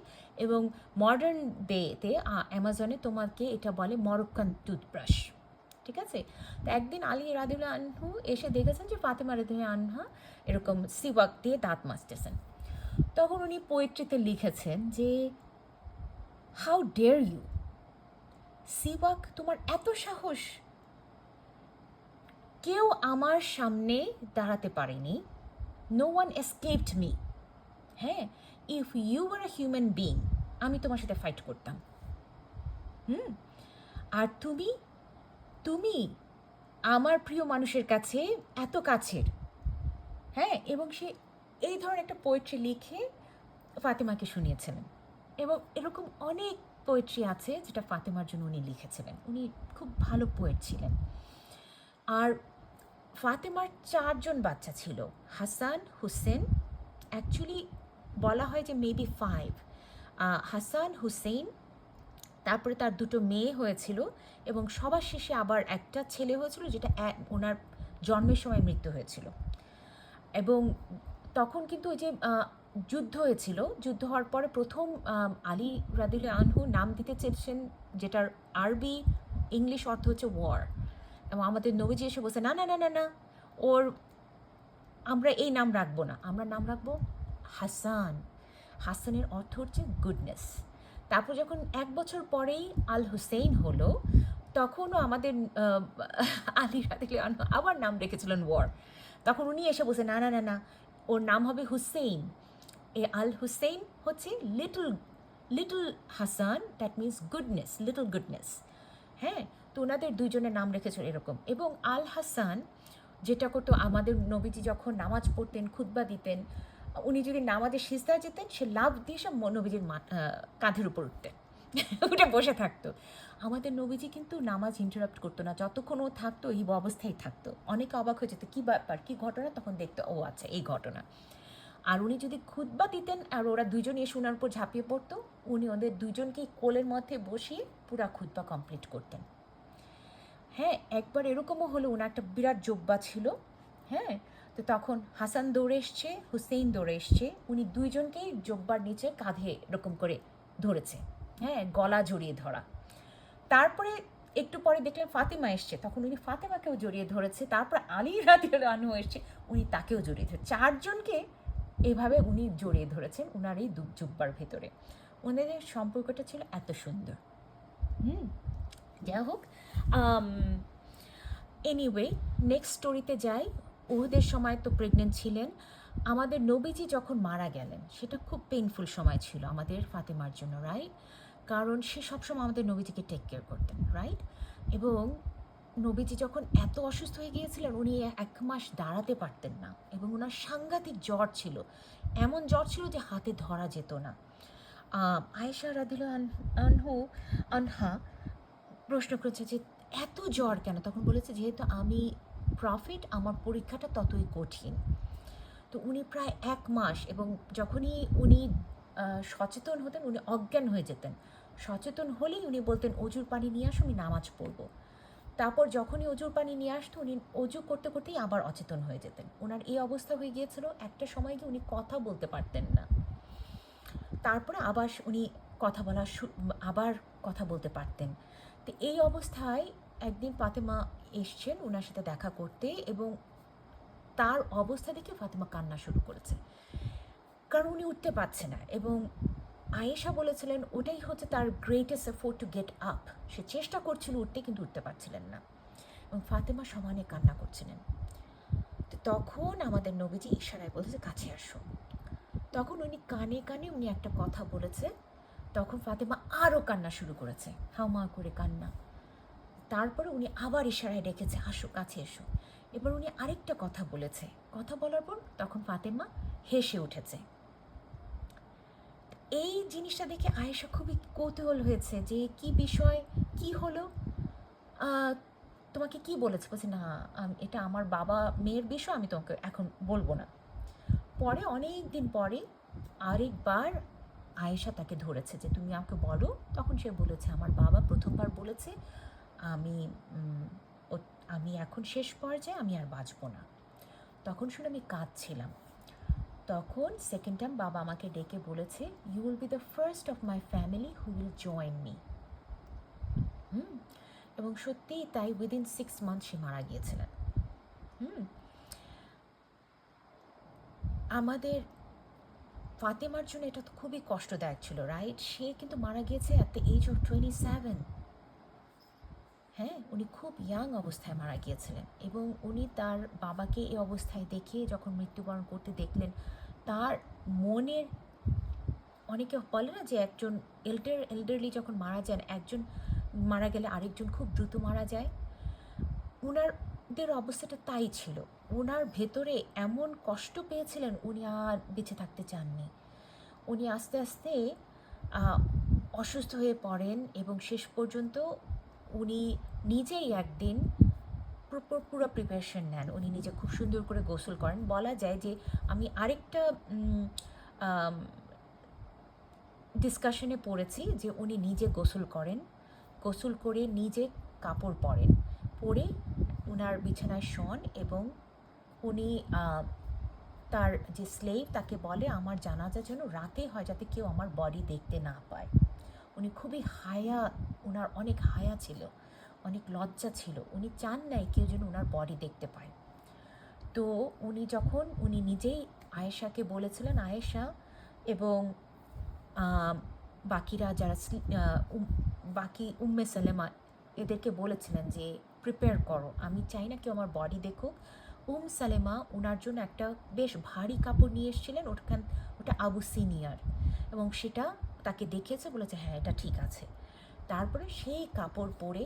এবং মডার্ন ডেতে অ্যামাজনে তোমাকে এটা বলে মরক্কান টুথব্রাশ। ঠিক আছে। তো একদিন আলী রাদিয়াল্লাহু আনহু এসে দেখেছেন যে ফাতেমা রাদিয়াল্লাহু আনহা এরকম সিওয়াক দিয়ে দাঁত মাজতেছেন। তখন উনি পোয়েট্রিতে লিখেছেন যে হাউ ডেয়ার ইউ, সিওয়াক তোমার এত সাহস, কেউ আমার সামনে দাঁড়াতে পারেনি, নো ওয়ান এসকেপড মি। হ্যাঁ, if you are a human being, আমি তোমার সাথে ফাইট করতাম। আর তুমি আমার প্রিয় মানুষের কাছে এত কাছের। হ্যাঁ, এবং সে এই ধরনের একটা পোয়েট্রি লিখে ফাতেমাকে শুনিয়েছিলেন, এবং এরকম অনেক পোয়েট্রি আছে যেটা ফাতেমার জন্য উনি লিখেছিলেন। উনি খুব ভালো পোয়েট ছিলেন। আর ফাতেমার 4 জন বাচ্চা ছিল, হাসান, হুসেন, অ্যাকচুয়ালি বলা হয় যে মেবি 5, হাসান, হুসেইন, তারপরে তার 2টো মেয়ে হয়েছিল এবং সবার শেষে আবার একটা ছেলে হয়েছিল যেটা ওনার জন্মের সময় মৃত্যু হয়েছিল। এবং তখন কিন্তু ওই যে যুদ্ধ হয়েছিল, যুদ্ধ হওয়ার পরে প্রথম আলী রাদিয়াল্লাহু আনহু নাম দিতে চেয়েছেন, যেটার আরবি ইংলিশ অর্থ হচ্ছে ওয়ার। এবং আমাদের নবীজি এসে বলছে না না না না না, ওর আমরা এই নাম রাখবো না, আমরা নাম রাখবো হাসান। হাসানের অর্থ হচ্ছে গুডনেস। তারপর যখন 1 বছর পরেই আল হুসেইন হলো, তখনও আমাদের আলী রাদিয়াল্লাহু আনহু আবার নাম রেখেছিলেন ওয়ার। তখন উনি এসে বলছে না না না না, ওর নাম হবে হুসেইন। এ আল হুসেইন হচ্ছে little little Hasan, that means goodness, little goodness. হ্যাঁ, তো ওনাদের 2 জনের নাম রেখেছিল এরকম। এবং আল হাসান যেটা করতো, আমাদের নবীজি যখন নামাজ পড়তেন, খুতবা দিতেন, উনি যদি নামাজে সিজদায় যেতেন, সে লাফ দিয়ে সব নবীজির কাঁধের উপর উঠতেন, উঠে বসে থাকতো। আমাদের নবীজি কিন্তু নামাজ ইন্টারাপ্ট করতো না, যতক্ষণ ও থাকতো এই অবস্থায় থাকতো। অনেকে অবাক হয়ে যেত, কী ব্যাপার, কী ঘটনা, তখন দেখতো ও আচ্ছা এই ঘটনা। আর উনি যদি খুতবা দিতেন আর ওরা 2 জন এসে ওনার উপর ঝাঁপিয়ে পড়তো, উনি ওদের 2 জনকেই কোলের মধ্যে বসিয়ে পুরা খুতবা কমপ্লিট করতেন। হ্যাঁ, একবার এরকমও হলো, ওনার একটা বিরাট জোব্বা ছিল। হ্যাঁ, তো তখন হাসান দৌড়ে এসছে, হুসেইন দৌড়ে এসছে, উনি 2 জনকেই জোব্বার নিচে কাঁধে এরকম করে ধরেছে। হ্যাঁ, গলা জড়িয়ে ধরা। তারপরে একটু পরে দেখলেন ফাতেমা এসছে, তখন উনি ফাতেমাকেও জড়িয়ে ধরেছে। তারপর আলী রাদিয়াল্লাহু আনহু এসছে, উনি তাকেও জড়িয়ে ধরেছে। 4 জনকে এভাবে উনি জড়িয়ে ধরেছেন ওনার এই জুব্বার ভেতরে। ওনাদের সম্পর্কটা ছিল এত সুন্দর। যাই হোক, এনিওয়ে নেক্সট স্টোরিতে যাই। উহুদের সময় তো প্রেগনেন্ট ছিলেন। আমাদের নবীজি যখন মারা গেলেন, সেটা খুব পেইনফুল সময় ছিল আমাদের ফাতেমার জন্য, রাইট? কারণ সে সবসময় আমাদের নবীজিকে টেক কেয়ার করতেন, রাইট? এবং নবীজি যখন এত অসুস্থ হয়ে গিয়েছিলেন, উনি 1 মাস দাঁড়াতে পারতেন না এবং ওনার সাংঘাতিক জ্বর ছিল, এমন জ্বর ছিল যে হাতে ধরা যেত না। আয়েশা রাদিয়াল্লাহু আনহা প্রশ্ন করেছে যে এত জ্বর কেন? তখন বলেছে যেহেতু আমি প্রফিট, আমার পরীক্ষাটা ততই কঠিন। তো উনি প্রায় 1 মাস, এবং যখনই উনি সচেতন হতেন উনি অজ্ঞান হয়ে যেতেন। সচেতন হলেই উনি বলতেন অজুর পানি নিয়ে আসো, আমি নামাজ পড়বো। তারপর যখনই অজুর পানি নিয়ে আসতো, উনি অজু করতে করতেই আবার অচেতন হয়ে যেতেন। ওনার এই অবস্থা হয়ে গিয়েছিল, একটা সময় গিয়ে উনি কথা বলতে পারতেন না। তারপরে আবার উনি আবার কথা বলতে পারতেন। তো এই অবস্থায় একদিন ফাতেমা এসছেন ওনার সাথে দেখা করতে, এবং তার অবস্থা দেখে ফাতেমা কান্না শুরু করেছে, কারণ উনি উঠতে পারছে না। এবং আয়েশা বলেছিলেন ওটাই হচ্ছে তার greatest effort to get up. সে চেষ্টা করছিল উঠতে, কিন্তু উঠতে পারছিলেন না, এবং ফাতেমা সমানে কান্না করছিলেন। তো তখন আমাদের নবীজি ইশারায় বলেছে কাছে আসো। তখন উনি কানে কানে উনি একটা কথা বলেছে, তখন ফাতেমা আরও কান্না শুরু করেছে, হাউমা করে কান্না। তারপরে উনি আবার ইশারায় ডেকেছে আসো, কাছে এসো। এবার উনি আরেকটা কথা বলেছে, কথা বলার পর তখন ফাতেমা হেসে উঠেছে। এই জিনিসটা দেখে আয়েশা খুবই কৌতূহল হয়েছে যে কি বিষয়, কি হলো, তোমাকে কি বলেছে? বলছে না, এটা আমার বাবা মেয়ের বিষয়, আমি তোমাকে এখন বলবো না। পরে অনেক দিন পরে আরেকবার আয়েশা তাকে ধরেছে যে তুমি আমাকে বলো। তখন সে বলেছে আমার বাবা প্রথমবার বলেছে আমি এখন শেষ পর্যায়ে, আমি আর বাঁচবো না। তখন শুনে আমি কাঁদছিলাম। তখন সেকেন্ড টাইম বাবা আমাকে ডেকে বলেছে you will be the first of my family who will join me. এবং সত্যিই তাই, উইদিন 6 মান্থ সে মারা গিয়েছিলেন। আমাদের ফাতেমার জন্য এটা তো খুবই কষ্টদায়ক ছিল, রাইট? সে কিন্তু মারা গিয়েছে অ্যাট দ্য এজ অফ 27। হ্যাঁ, উনি খুব ইয়াং অবস্থায় মারা গিয়েছিলেন, এবং উনি তার বাবাকে এই অবস্থায় দেখে যখন মৃত্যুবরণ করতে দেখলেন, তার মনের, অনেকে বলে না যে একজন এল্ডারলি যখন মারা যান, একজন মারা গেলে আরেকজন খুব দ্রুত মারা যায়, ওনাদের অবস্থাটা তাই ছিল। ওনার ভেতরে এমন কষ্ট পেয়েছিলেন, উনি আর বেঁচে থাকতে চাননি। উনি আস্তে আস্তে অসুস্থ হয়ে পড়েন এবং শেষ পর্যন্ত উনি নিজেই একদিন পুরো প্রিপারেশন নেন। উনি নিজে খুব সুন্দর করে গোসল করেন। বলা যায় যে আমি আরেকটা ডিসকাশনে পড়েছি যে উনি নিজে গোসল করেন, গোসল করে নিজে কাপড় পরেন, পরে ওনার বিছানায় শোন এবং উনি তার যে স্লেভ তাকে বলে আমার জানাজা যেন রাতে হয় যাতে কেউ আমার বডি দেখতে না পায়। উনি খুবই হায়া, ওনার অনেক হায়া ছিল, অনেক লজ্জা ছিল, উনি চান নাই কেউ যেন ওনার বডি দেখতে পায়। তো উনি নিজেই আয়েশাকে বলেছিলেন, আয়েশা এবং বাকিরা যারা বাকি উম্মে সালেমা এদেরকে বলেছিলেন যে প্রিপেয়ার করো, আমি চাই না কেউ আমার বডি দেখুক। সালেমা ওনার জন্য একটা বেশ ভারী কাপড় নিয়ে এসেছিলেন, ওটা আবু সিনিয়র, এবং সেটা তাকে দেখেছে, বলেছে হ্যাঁ এটা ঠিক আছে। তারপরে সেই কাপড় পরে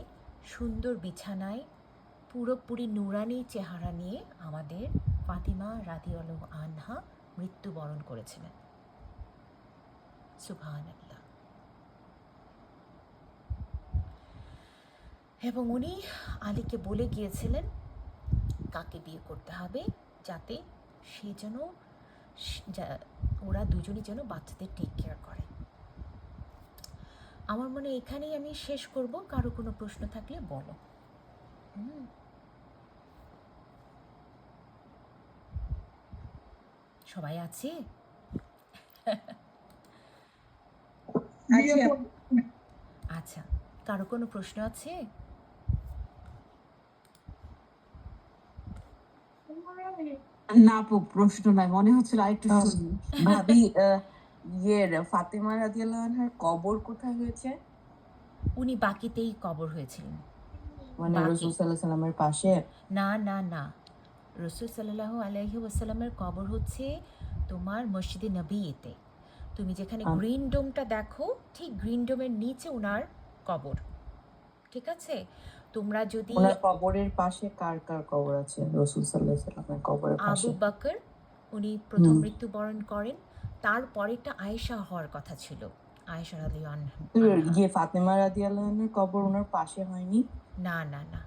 সুন্দর বিছানায় পুরোপুরি নুরানি চেহারা নিয়ে আমাদের ফাতিমা রাদিয়াল্লাহু আনহা মৃত্যুবরণ করেছিলেন। সুবহানাল্লাহ। এবং উনি আলীকে বলে গিয়েছিলেন কাকে বিয়ে করতে হবে যাতে সে যেন ওরা দুজনই যেন বাচ্চাদের টেক কেয়ার করে। আমার মনে এখানেই আমি শেষ করব, কারো কোনো প্রশ্ন থাকলে বলো। সবাই আছে? আচ্ছা, কারো কোনো প্রশ্ন আছে? না আপু, প্রশ্ন নাই, মনে হচ্ছিল আরেকটু শুনি। ভাবি ফাতেমা রাদিয়াল্লাহু আনহার কবর কোথায় হয়েছে? উনি বাকিতেই কবর হয়েছিলেন। মানে বাকি? রাসূল সাল্লাল্লাহু আলাইহি সাল্লামের পাশে? না না না, রসুল সাল্লাল্লাহু আলাইহি ওয়াসাল্লামের কবর হচ্ছে তোমার মসজিদে নবীতে। তুমি যেখানে গ্রিন ডোমটা দেখো, ঠিক গ্রিন ডোমের নিচে ওনার কবর। ঠিক আছে? তোমরা যদি ওনার কবরের পাশে কার কার কবর আছে রাসূল সাল্লাল্লাহু আলাইহি সাল্লামের কবরের পাশে? আবু বকর, উনি প্রথম মৃত্যুবরণ করেন। তারপরেটা আয়েশা হওয়ার কথা ছিল, আয়েশা রাদিয়াল্লাহু আনহা। ফাতেমা রাদিয়াল্লাহু আনহার কবর ওনার পাশে হয়নি? না না না,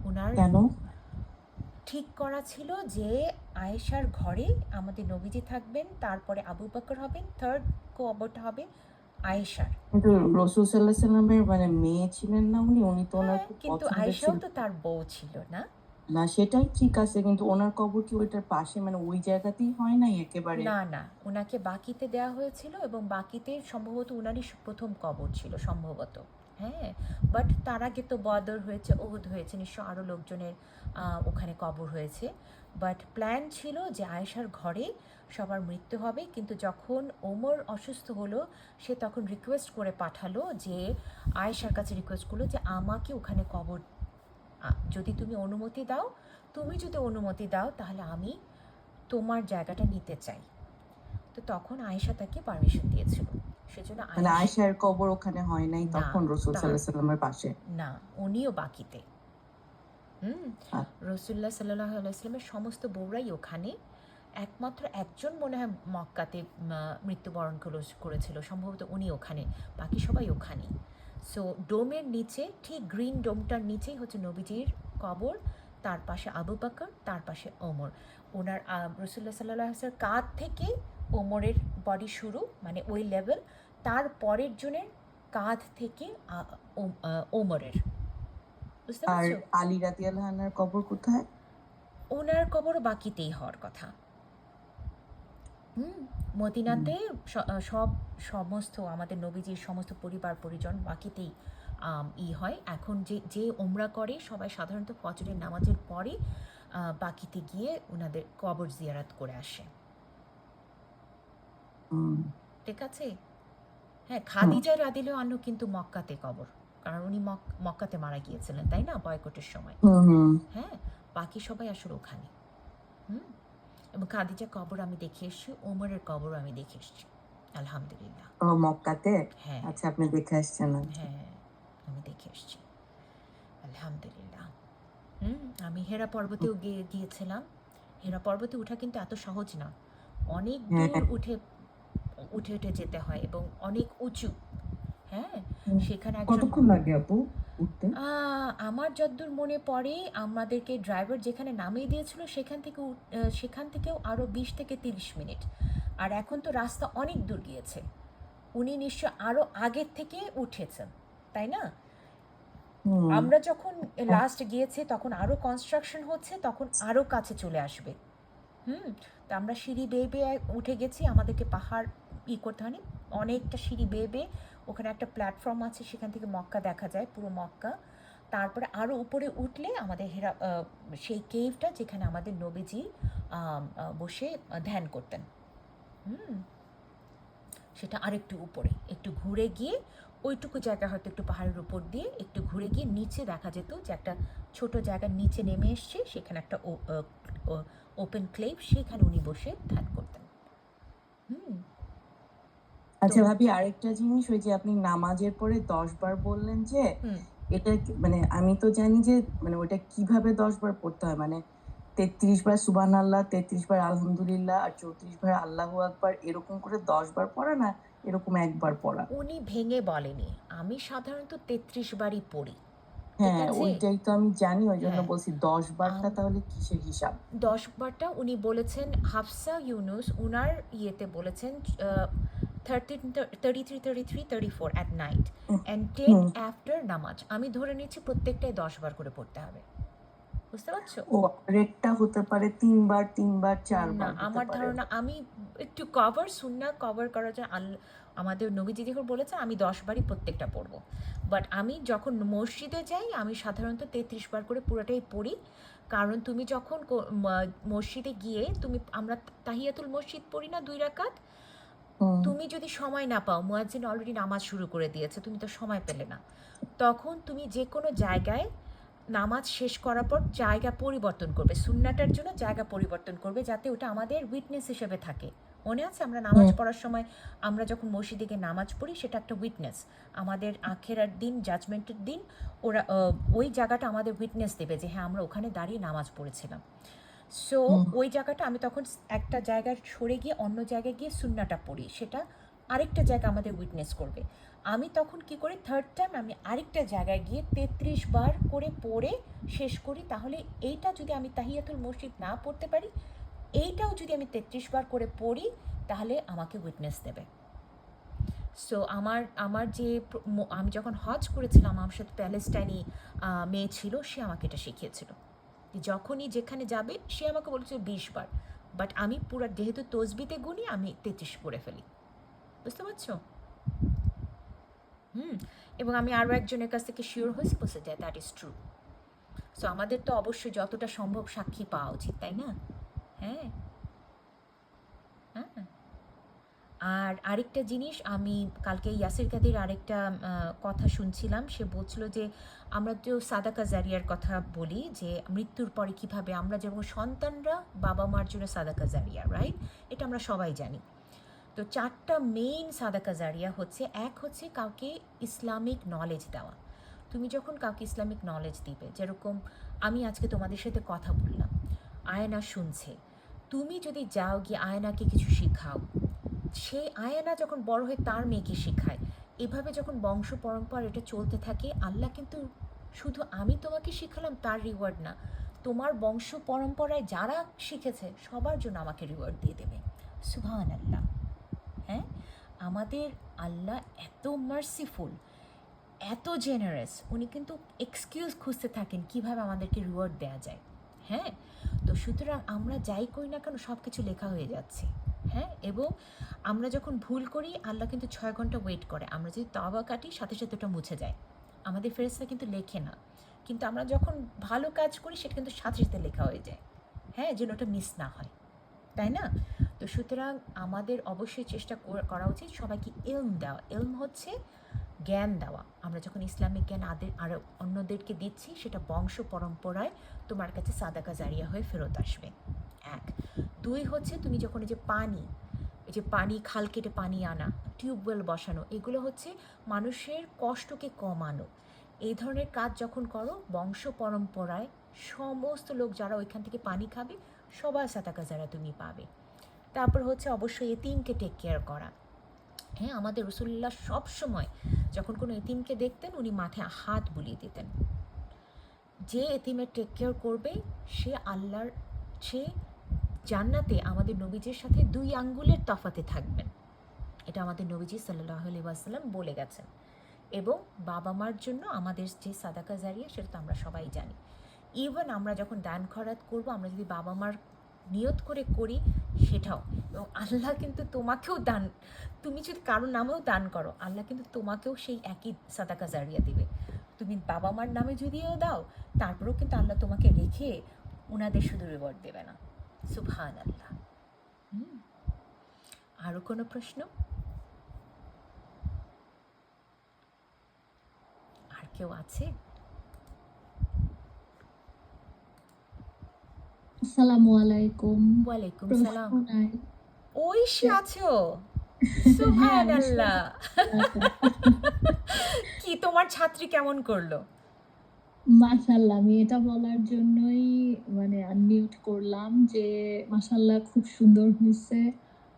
ওনার কেন? ঠিক করা ছিল যে আয়েশার ঘরে আমাদের নবীজি থাকবেন, তারপরে আবু বকর হবেন, থার্ড কবরটা হবে আয়েশার। কিন্তু রাসূল সাল্লাল্লাহু আলাইহি সাল্লামের মানে মেয়ে ছিলেন না উনি? উনি তো ওনার হ্যাঁ, খুব কিন্তু পছন্দের আয়েশাও ছিল। তো তার বউ ছিল না? না সেটাই ঠিক আছে, কিন্তু ওনার কবর কি ওইটার পাশে মানে ওই জায়গাতেই হয় নাই একেবারে? না না, ওনাকে বাকিতে দেওয়া হয়েছিল এবং বাকিতে সম্ভবত ওনারই প্রথম কবর ছিল সম্ভবত। হ্যাঁ, বাট তার আগে তো বদর হয়েছে, ওহুদ হয়েছে, নিশ্চয় আরও লোকজনের ওখানে কবর হয়েছে। বাট প্ল্যান ছিল যে আয়েশার ঘরে সবার মৃত্যু হবে, কিন্তু যখন ওমর অসুস্থ হলো সে তখন রিকোয়েস্ট করে পাঠালো, যে আয়েশার কাছে রিকোয়েস্ট করলো যে আমাকে ওখানে কবর, যদি তুমি অনুমতি দাও তাহলে আমি তোমার জায়গাটা নিতে চাই। তো তখন আয়েশা তাকে পারমিশন দিয়েছিল, সেজন্য মানে আয়েশার কবর ওখানে হয় নাই না, তখন রাসূল সাল্লাল্লাহু আলাইহি সাল্লামের পাশে? না, উনিও বাকিতে। রাসূলুল্লাহ সাল্লাল্লাহু আলাইহি ওয়াসাল্লামের সমস্ত বউরাই ওখানে, একমাত্র একজন মনে হয় মক্কাতে মৃত্যুবরণ করেছিল, সম্ভবত উনি ওখানে, বাকি সবাই ওখানে। সো ডোমের নিচে, ঠিক গ্রিন ডোমটার নিচেই হচ্ছে নবীজির কবর, তার পাশে আবু বকর, তার পাশে ওমর। ওনার রাসূলুল্লাহ সাল্লাল্লাহু আলাইহি ওয়াসাল্লামের কাঁধ থেকে ওমরের বডি শুরু, মানে ওই লেভেল, তার পরের জনের কাঁধ থেকে ওমরের। বুঝতে আর পারছো? আলী রাদিয়াল্লাহু আনহার কবর কোথায়? ওনার কবর বাকিতেই হওয়ার কথা। মদিনাতে সমস্ত আমাদের নবীজির সমস্ত পরিবার পরিজন বাকিতেই হয়। এখন যে ওমরা করে সবাই সাধারণত ফজরের নামাজের পরে বাকিতে গিয়ে ওনাদের কবর জিয়ারত করে আসে। ঠিক আছে? হ্যাঁ, খাদিজা রাদিয়াল্লাহু আনহা কিন্তু মক্কাতে কবর, কারণ উনি মক্কাতে মারা গিয়েছিলেন, তাই না, বয়কটের সময়। হ্যাঁ, বাকি সবাই আসলে ওখানে। এবং খাদিজা কবর আমি দেখে এসেছি, ওমরের কবর আমি দেখে এসেছি, আলহামদুলিল্লাহ। ও মক্কাতে? হ্যাঁ আচ্ছা, আপনি দেখে আসছেন? হ্যাঁ, আমি দেখে এসেছি, আলহামদুলিল্লাহ। আমি হেরা পর্বতেও গিয়েছিলাম। হেরা পর্বতে ওঠা কিন্তু এত সহজ না, অনেক দূর উঠে উঠে যেতে হয় এবং অনেক উঁচু। হ্যাঁ, হুম। সেখানে একজন কতক্ষণ লাগে আপু উঠতে? আমার যতদূর মনে পড়ে আমাদেরকে ড্রাইভার যেখানে নামিয়ে দিয়েছিল সেখান থেকেও আরও 20 থেকে 30 মিনিট। আর এখন তো রাস্তা অনেক দূর গিয়েছে, উনি নিশ্চয় আরও আগের থেকে উঠেছেন, তাই না? হুম। আমরা যখন লাস্ট গিয়েছি তখন আরও কনস্ট্রাকশন হচ্ছে, তখন আরও কাছে চলে আসবে। তো আমরা সিঁড়ি বেয়ে বেয়ে উঠে গেছি, আমাদেরকে পাহাড় করতে হয়নি, অনেকটা সিঁড়ি বেয়ে বেয়ে ওখানে একটা প্ল্যাটফর্ম আছে, সেখান থেকে মক্কা দেখা যায়, পুরো মক্কা। তারপরে আরও উপরে উঠলে আমাদের সেই কেভটা যেখানে আমাদের নবীজি বসে ধ্যান করতেন। হুম সেটা আরেকটু উপরে একটু ঘুরে গিয়ে ওইটুকু জায়গা হয়তো একটু পাহাড়ের উপর দিয়ে একটু ঘুরে গিয়ে নিচে দেখা যেত যে একটা ছোট জায়গার নিচে নেমে এসছে, সেখানে একটা ওপেন ক্লেভ, সেখানে উনি বসে ধ্যান করতেন। হুম আচ্ছা ভাবি, আরেকটা জিনিস, ওই যে আপনি নামাজের পরে 10 বার বললেন যে হুম এটা মানে আমি তো জানি যে মানে ওটা কিভাবে 10 বার পড়তে হয়, মানে 33 বার সুবহানাল্লাহ, 33 বার আলহামদুলিল্লাহ আর 34 বার আল্লাহু আকবার, এরকম করে 10 বার পড়া না এরকম একবার পড়া? উনি ভেঙে বলেনি, আমি সাধারণত 33 বারই পড়ি, ঠিক হ্যাঁ, আছে? ওইটাই তো আমি জানি, ওই জন্য হ্যাঁ, বলছি 10 বারটা আম- তাহলে কিসের হিসাব? 10 বারটা উনি বলেছেন, হাফসা ইউনুস উনার ইয়েতে বলেছেন 33, 34 at night and 10 hmm. After নামাজ। আমি ধরে নিচ্ছি প্রত্যেকটাই 10 বার করে পড়তে হবে, বুঝতে পারছো? ও, আরেকটা হতে পারে 3 বার, 3 বার, 4 না, বার হতে আমার পারে। ধারণা আমি একটু সুন্নাহ কভার করার জন্য আমাদের নবীজি যখন বলেছেন আমি 10 বারই প্রত্যেকটা পড়বো। বাট আমি যখন মসজিদে যাই আমি সাধারণত 33 বার করে পুরোটাই পড়ি। কারণ তুমি যখন মসজিদে গিয়ে আমরা তাহিয়াতুল মসজিদ পড়ি না 2 রাকাত, হুম। তুমি যদি সময় না পাও, মুয়াজ্জিন অলরেডি নামাজ শুরু করে দিয়েছে, তুমি তো সময় পেলে না, তখন তুমি যে কোনো জায়গায় নামাজ শেষ করার পর জায়গা পরিবর্তন করবে, সুন্নাটার জন্য জায়গা পরিবর্তন করবে, যাতে ওটা আমাদের উইটনেস হিসেবে থাকে। মনে আছে আমরা নামাজ পড়ার সময় আমরা যখন মসজিদে গিয়ে নামাজ পড়ি, সেটা একটা উইটনেস, আমাদের আখেরার দিন, জাজমেন্টের দিন ওরা ওই জায়গাটা আমাদের উইটনেস দেবে যে হ্যাঁ আমরা ওখানে দাঁড়িয়ে নামাজ পড়েছিলাম। সো ওই জায়গাটা আমি তখন একটা জায়গায় সরে গিয়ে অন্য জায়গায় গিয়ে সুন্নাটা পড়ি, সেটা আরেকটা জায়গা আমাদের উইটনেস করবে। আমি তখন কি করি, থার্ড টাইম আমি আরেকটা জায়গায় গিয়ে 33 বার করে পড়ে শেষ করি। তাহলে এইটা যদি আমি তাহিয়াতুল মসজিদ না পড়তে পারি, এইটাও যদি আমি 33 বার করে পড়ি, তাহলে আমাকে উইটনেস দেবে। সো আমার যে আমি যখন হজ করেছিলাম, আমার সাথে প্যালেস্টাইনি মেয়ে ছিল, সে আমাকে এটা শিখিয়েছিল। যখনই যেখানে যাবে সে আমাকে বলেছিল 20 বার, বাট আমি পুরো যেহেতু তসবিতে গুনি আমি 33 করে ফেলি, বুঝতে পারছো? এবং আমি আরও একজনের কাছ থেকে শিওর হয়েছি, বলছে যে দ্যাট ইজ ট্রু। সো আমাদের তো অবশ্যই যতটা সম্ভব সাক্ষী পাওয়া উচিত, তাই না? হ্যাঁ হ্যাঁ। আর আরেকটা জিনিস, আমি কালকে ইয়াসির কাদির আরেকটা কথা শুনছিলাম, সে বলছিল যে আমরা তো সাদাকা জারিয়ার কথা বলি, যে মৃত্যুর পরে কিভাবে আমরা যেমন সন্তানরা বাবা মার জন্য সাদাকা জারিয়া, রাইট? এটা আমরা সবাই জানি। তো 4টা মেইন সাদাকা জারিয়া হচ্ছে, এক হচ্ছে কাউকে ইসলামিক নলেজ দেওয়া। তুমি যখন কাউকে ইসলামিক নলেজ দিবে, যেরকম আমি আজকে তোমাদের সাথে কথা বললাম, আয়না শুনছে, তুমি যদি যাও গিয়ে আয়নাকে কিছু শেখাও, সেই আয়ানা যখন বড় হয়ে তার মেয়েকে শেখায়, এভাবে যখন বংশ পরম্পরা এটা চলতে থাকে, আল্লাহ কিন্তু শুধু আমি তোমাকে শেখালাম তার রিওয়ার্ড না, তোমার বংশ পরম্পরায় যারা শিখেছে সবার জন্য আমাকে রিওয়ার্ড দিয়ে দেবে। সুবহানাল্লাহ। হ্যাঁ, আমাদের আল্লাহ এত মার্সিফুল, এত জেনারেস, উনি কিন্তু এক্সকিউজ খুঁজতে থাকেন কিভাবে আমাদেরকে রিওয়ার্ড দেওয়া যায়। হ্যাঁ, তো সুতরাং আমরা যাই করি না কেন সব কিছু লেখা হয়ে যাচ্ছে। হ্যাঁ, এবং আমরা যখন ভুল করি আল্লাহ কিন্তু 6 ঘন্টা ওয়েট করে, আমরা যদি তওবা কাটি সাথে সাথে ওটা মুছে যায়, আমাদের ফেরেশতা কিন্তু লেখে না। কিন্তু আমরা যখন ভালো কাজ করি সেটা কিন্তু সাথে সাথে লেখা হয়ে যায়, হ্যাঁ, যেন ওটা মিস না হয়, তাই না? তো সুতরাং আমাদের অবশ্যই চেষ্টা করা উচিত সবাইকে ইলম দেওয়া। ইলম হচ্ছে জ্ঞান দেওয়া। আমরা যখন ইসলামিক জ্ঞান আরও অন্যদেরকে দিচ্ছি, সেটা বংশ পরম্পরায় তোমার কাছে সাদাকা জারিয়া হয়ে ফেরত আসবে, 1। 2 হচ্ছে তুমি যখন এই যে পানি খাল কেটে পানি আনা, টিউবওয়েল বসানো, এগুলো হচ্ছে মানুষের কষ্টকে কমানো। এই ধরনের কাজ যখন করো, বংশ পরম্পরায় সমস্ত লোক যারা ওইখান থেকে পানি খাবে সবার সাদাকা জারিয়া তুমি পাবে। তারপর হচ্ছে অবশ্যই এতিমকে টেক কেয়ার করা, হ্যাঁ, আমাদের রসুল্লাহ সব সময় যখন কোনো এতিমকে দেখতেন উনি মাথায় হাত বুলিয়ে দিতেন। যে এতিমের টেক কেয়ার করবে সে আল্লাহর, সে জান্নাতে আমাদের নবীজির সাথে 2 আঙ্গুলের তফাতে থাকবেন। এটা আমাদের নবীজি সাল্লাল্লাহু আলাইহি ওয়াসাল্লাম বলে গেছেন। এবং বাবা মার জন্য আমাদের যে সাদাকা জারিয়া সেটা তো আমরা সবাই জানি। ইভেন আমরা যখন দান খয়রাত করব, আমরা যদি বাবা মার নিয়ত করে করি সেটাও, এবং আল্লাহ কিন্তু তোমাকেও দান, তুমি যদি কারোর নামেও দান করো আল্লাহ কিন্তু তোমাকেও সেই একই সাদাকা জারিয়া দিবে। তুমি বাবা মার নামে যদিও দাও তারপরেও কিন্তু আল্লাহ তোমাকে রেখে ওনাদের শুধু রিওয়ার্ড দেবে না। সুবহানাল্লাহ। আরও কোনো প্রশ্ন? আর কেউ আছে? আসসালামু আলাইকুম। ওয়ালাইকুম প্রশ্ন সালাম। নাই। ঐশী আছো? সুবহানাল্লাহ। কি তোমার ছাত্রী কেমন করলো? মাশাআল্লাহ, আমি এটা বলার জন্যই মানে আনমিউট করলাম যে মাশাআল্লাহ খুব সুন্দর হয়েছে,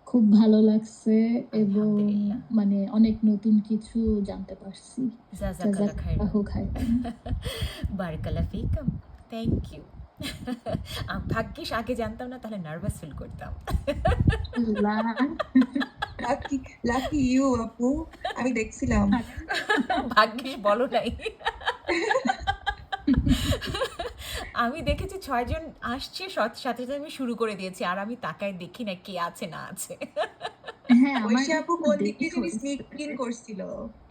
খুব ভালো লাগছে এবং আলহামদুলিল্লাহ। মানে অনেক নতুন কিছু জানতে পারছি। জাযাকাল্লাহ খাইরান। জাযাকাল্লাহু খাইরান। বারাকাল্লাহ ফিকুম। Thank you. ভাগ্যিস আগে জানতাম না, তাহলে নার্ভাস ফিল করতাম। আল্লাহ। লাকি লাকি ইউ আপু, আমি দেখছিলাম। ভাগ্যিস বলো নাই। আমি দেখেছি 6 জন আসছে, সাথে সাথে আমি শুরু করে দিয়েছি, আর আমি তাকায় দেখি না কে আছে না আছে। হ্যাঁ, আমার ঐশী আপু একটু কোন দিক দেরি দিয়ে জানি স্নিক হয়েছে। ইন করছিল।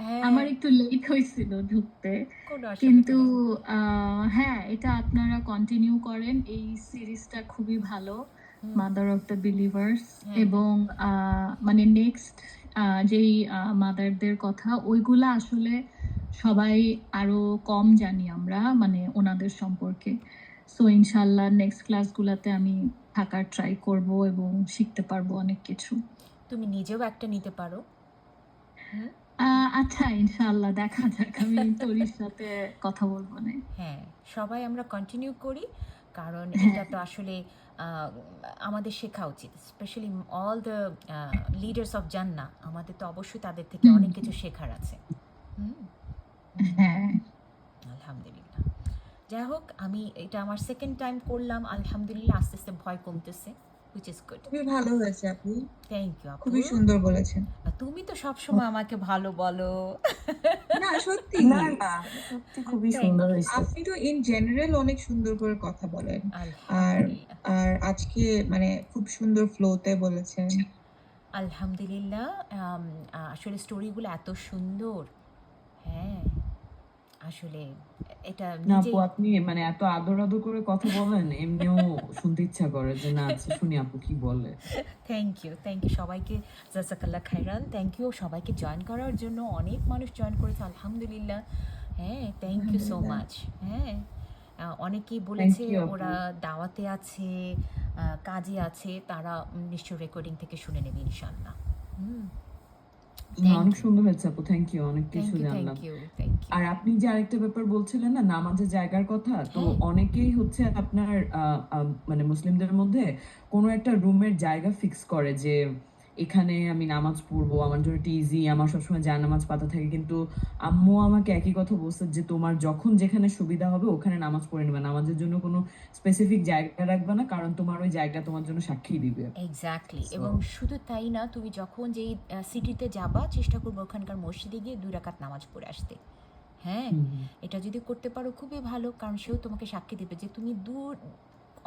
হ্যাঁ, আমার একটু লেট হয়েছিল ঢুকতে, কোনো অসুবিধা কিন্তু নেই। হ্যাঁ, এটা আপনারা কন্টিনিউ করেন। এই সিরিজটা খুবই ভালো, মাদার অফ দ্য বিলিভার্স। হ্যাঁ, এবং মানে নেক্সট যেই মাদারদের কথা, ওইগুলা আসলে সবাই আরো কম জানি আমরা মানে ওনাদের সম্পর্কে। সো ইনশাল্লাহ নেক্সট ক্লাসগুলোতে আমি থাকার ট্রাই করব এবং শিখতে পারবো অনেক কিছু। তুমি নিজেও একটা নিতে পারো। হুম, আচ্ছা, ইনশাআল্লাহ দেখা যাক, আমি তরির সাথে কথা বলবো না। হ্যাঁ, সবাই আমরা কন্টিনিউ করি, কারণ হ্যাঁ। এটা তো আসলে আমাদের শেখা উচিত, specially all the leaders of জান্নাহ। আমাদের তো অবশ্যই তাদের থেকে অনেক কিছু শেখার আছে। হুম, হ্যাঁ, আলহামদুলিল্লাহ। যাই হোক, আমি এটা আমার সেকেন্ড টাইম করলাম, আলহামদুলিল্লাহ আস্তে আস্তে ভয় কমতেছে, হুইচ ইজ গুড। খুবই ভালো হয়েছে আপু, থ্যাংক ইউ আপু। খুবই সুন্দর বলেছেন। আর তুমি তো সবসময় আমাকে ভালো বলো। না সত্যি, না না, সত্যি খুবই Thank সুন্দর you. হয়েছে। আপনি তো ইন জেনারেল অনেক সুন্দর করে কথা বলেন, আর আলহামদুলিল্লাহ। আর আজকে মানে খুব সুন্দর ফ্লোতে বলেছেন। আলহামদুলিল্লাহ। আসলে স্টোরিগুলো এত সুন্দর। হ্যাঁ, আসলে এটা না নিজেই। আপু, আপনি মানে এত আদর আদর করে কথা বলেন, এমনিও শুনতে ইচ্ছা করে যে না আচ্ছা শুনি আপু কি বলে। থ্যাংক ইউ, থ্যাংক ইউ সবাইকে। জাযাকাল্লাহ খাইরান। থ্যাংক ইউ সবাইকে জয়েন করার জন্য। অনেক মানুষ জয়েন করেছে, আলহামদুলিল্লাহ। হ্যাঁ, থ্যাংক ইউ সো আলহামদুলিল্লাহ। মাচ। হ্যাঁ, অনেকেই বলেছে you, আপু। ওরা দাওয়াতে আছে, কাজে আছে, তারা নিশ্চয় রেকর্ডিং থেকে শুনে নেবে ইনশাআল্লাহ। হুম, না, থ্যাংক অনেক ইউ, সুন্দর হয়েছে আপু, থ্যাংক ইউ, অনেক থ্যাংক কিছু ইউ, জানলাম। Thank you, thank you. আর আপনি যে আরেকটা ব্যাপার বলছিলেন না, নামাজের জায়গার কথা, তো হ্যাঁ। অনেকেই হচ্ছে আপনার মানে মুসলিমদের মধ্যে কোনো একটা রুমের জায়গা ফিক্স করে যে এখানে আমি নামাজ পড়বো, আমার জন্য এটা ইজি, আমার সবসময় জায়নামাজ পাতা থাকে। কিন্তু আম্মু আমাকে একই কথা বলছে যে তোমার যখন যেখানে সুবিধা হবে ওখানে নামাজ পড়ে নেবে, নামাজের জন্য কোনো স্পেসিফিক জায়গা রাখবে না, কারণ তোমার ওই জায়গা তোমার জন্য সাক্ষী দিবে। এক্স্যাক্টলি। So- এবং শুধু তাই না, তুমি যখন যেই সিটিতে যাবা চেষ্টা করবো ওখানকার মসজিদে গিয়ে 2 রাকাত নামাজ পড়ে আসতে। হ্যাঁ, এটা যদি করতে পারো খুবই ভালো, কারণ সেও তোমাকে সাক্ষী দেবে যে তুমি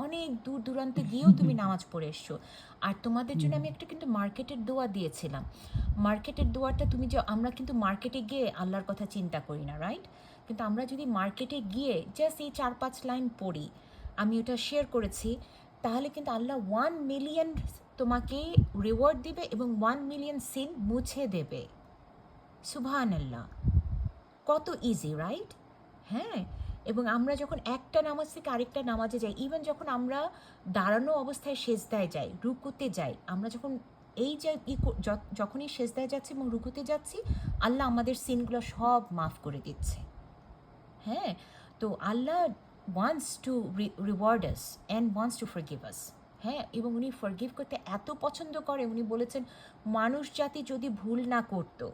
অনেক দূর দূরান্তে গিয়েও তুমি নামাজ পড়ে এসছো। আর তোমাদের জন্য আমি একটা কিন্তু মার্কেটের দোয়া দিয়েছিলাম। মার্কেটের দোয়াটা তুমি যে, আমরা কিন্তু মার্কেটে গিয়ে আল্লাহর কথা চিন্তা করি না, রাইট? কিন্তু আমরা যদি মার্কেটে গিয়ে জাস্ট এই 4-5 লাইন পড়ি, আমি ওটা শেয়ার করেছি, তাহলে কিন্তু আল্লাহ 1 মিলিয়ন তোমাকে রিওয়ার্ড দিবে এবং 1 মিলিয়ন সিন মুছে দেবে। সুবহানাল্লাহ, কত ইজি, রাইট? হ্যাঁ, এবং আমরা যখন একটা নামাজ থেকে আরেকটা নামাজে যাই, ইভেন যখন আমরা দাঁড়ানো অবস্থায় সেজদায় যাই, রুকুতে যাই, আমরা যখন এই যে যখনই সেজদায় যাচ্ছি এবং রুকুতে যাচ্ছি, আল্লাহ আমাদের সিনগুলো সব মাফ করে দিচ্ছে। হ্যাঁ, তো Allah wants to reward us and wants to forgive us. হ্যাঁ, এবং উনি ফরগিভ করতে এত পছন্দ করে, উনি বলেছেন মানুষ জাতি যদি ভুল না করতো,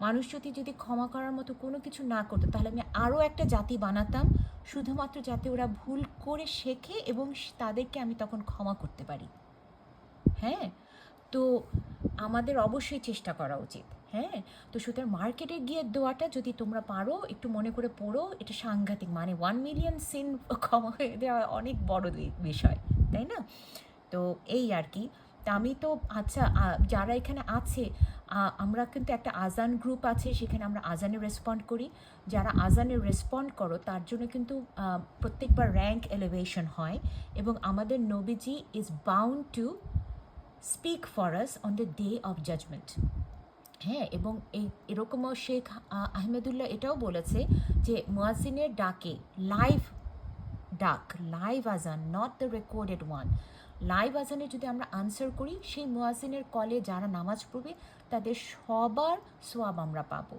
মানুষ যদি ক্ষমা করার মতো কোনো কিছু না করতো, তাহলে আমি আরও একটা জাতি বানাতাম, শুধুমাত্র যাতে ওরা ভুল করে শেখে এবং তাদেরকে আমি তখন ক্ষমা করতে পারি। হ্যাঁ, তো আমাদের অবশ্যই চেষ্টা করা উচিত। হ্যাঁ, তো সুতরাং মার্কেটে গিয়ে দোয়াটা যদি তোমরা পারো একটু মনে করে পড়ো, এটা সাংঘাতিক, মানে 1 মিলিয়ন সিন ক্ষমা হয়ে দেওয়া অনেক বড় বিষয়, তাই না? তো এই আর কি। তা আমি তো আচ্ছা, যারা এখানে আছে, আমরা কিন্তু একটা আজান গ্রুপ আছে, সেখানে আমরা আজানে রেসপন্ড করি। যারা আজানে রেসপন্ড করো তার জন্য কিন্তু প্রত্যেকবার র্যাঙ্ক এলিভেশন হয়, এবং আমাদের নবীজি is bound to speak for us on the day of judgment. হ্যাঁ, এবং এরকমও শেখ আহমেদুল্লাহ এটাও বলেছে যে মুয়াজ্জিনের ডাকে ডাক, লাইভ আজান, not the recorded one, live আজানে যদি আমরা আনসার করি, সেই মুয়াজ্জিনের কলে যারা নামাজ পড়বে তাদের সবার সোয়াব আমরা পাবো।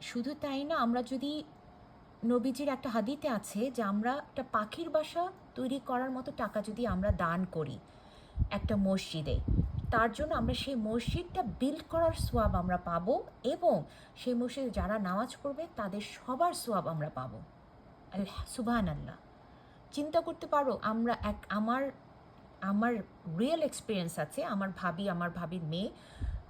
শুধু তাই না, আমরা যদি নবীজির একটা হাদিতে আছে যে আমরা একটা পাখির বাসা তৈরি করার মতো টাকা যদি আমরা দান করি একটা মসজিদে, তার জন্য আমরা সেই মসজিদটা বিল্ড করার সোয়াব আমরা পাবো, এবং সেই মসজিদে যারা নামাজ পড়বে তাদের সবার সোয়াব আমরা পাবো। সুবহানাল্লাহ, চিন্তা করতে পারো। আমরা আমার রিয়েল এক্সপিরিয়েন্স আছে, আমার ভাবির মেয়ে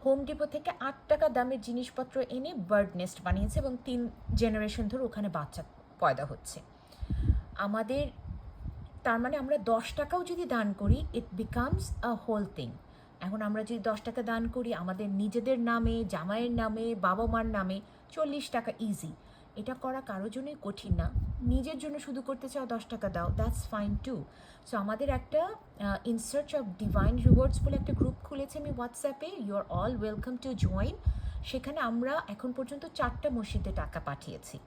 হোম ডিপো থেকে 8 টাকা দামের জিনিসপত্র এনে বার্ড নেস্ট বানিয়েছে, এবং 3 জেনারেশন ধরে ওখানে বাচ্চা পয়দা হচ্ছে। আমাদের তার মানে আমরা 10 টাকাও যদি দান করি, it becomes a whole thing. এখন আমরা যদি 10 টাকা দান করি আমাদের নিজেদের নামে, জামাইয়ের নামে, বাবা মার নামে, 40 টাকা ইজি। এটা করা কারোর জন্যই কঠিন না। নিজের জন্য শুধু করতে চাও 10 টাকা দাও, দ্যাটস ফাইন টু। সো আমাদের একটা in search of divine rewards বলে একটা গ্রুপ খুলেছে আমি হোয়াটসঅ্যাপে, you are all welcome to join. সেখানে আমরা এখন পর্যন্ত 4টা মসজিদে টাকা পাঠিয়েছি।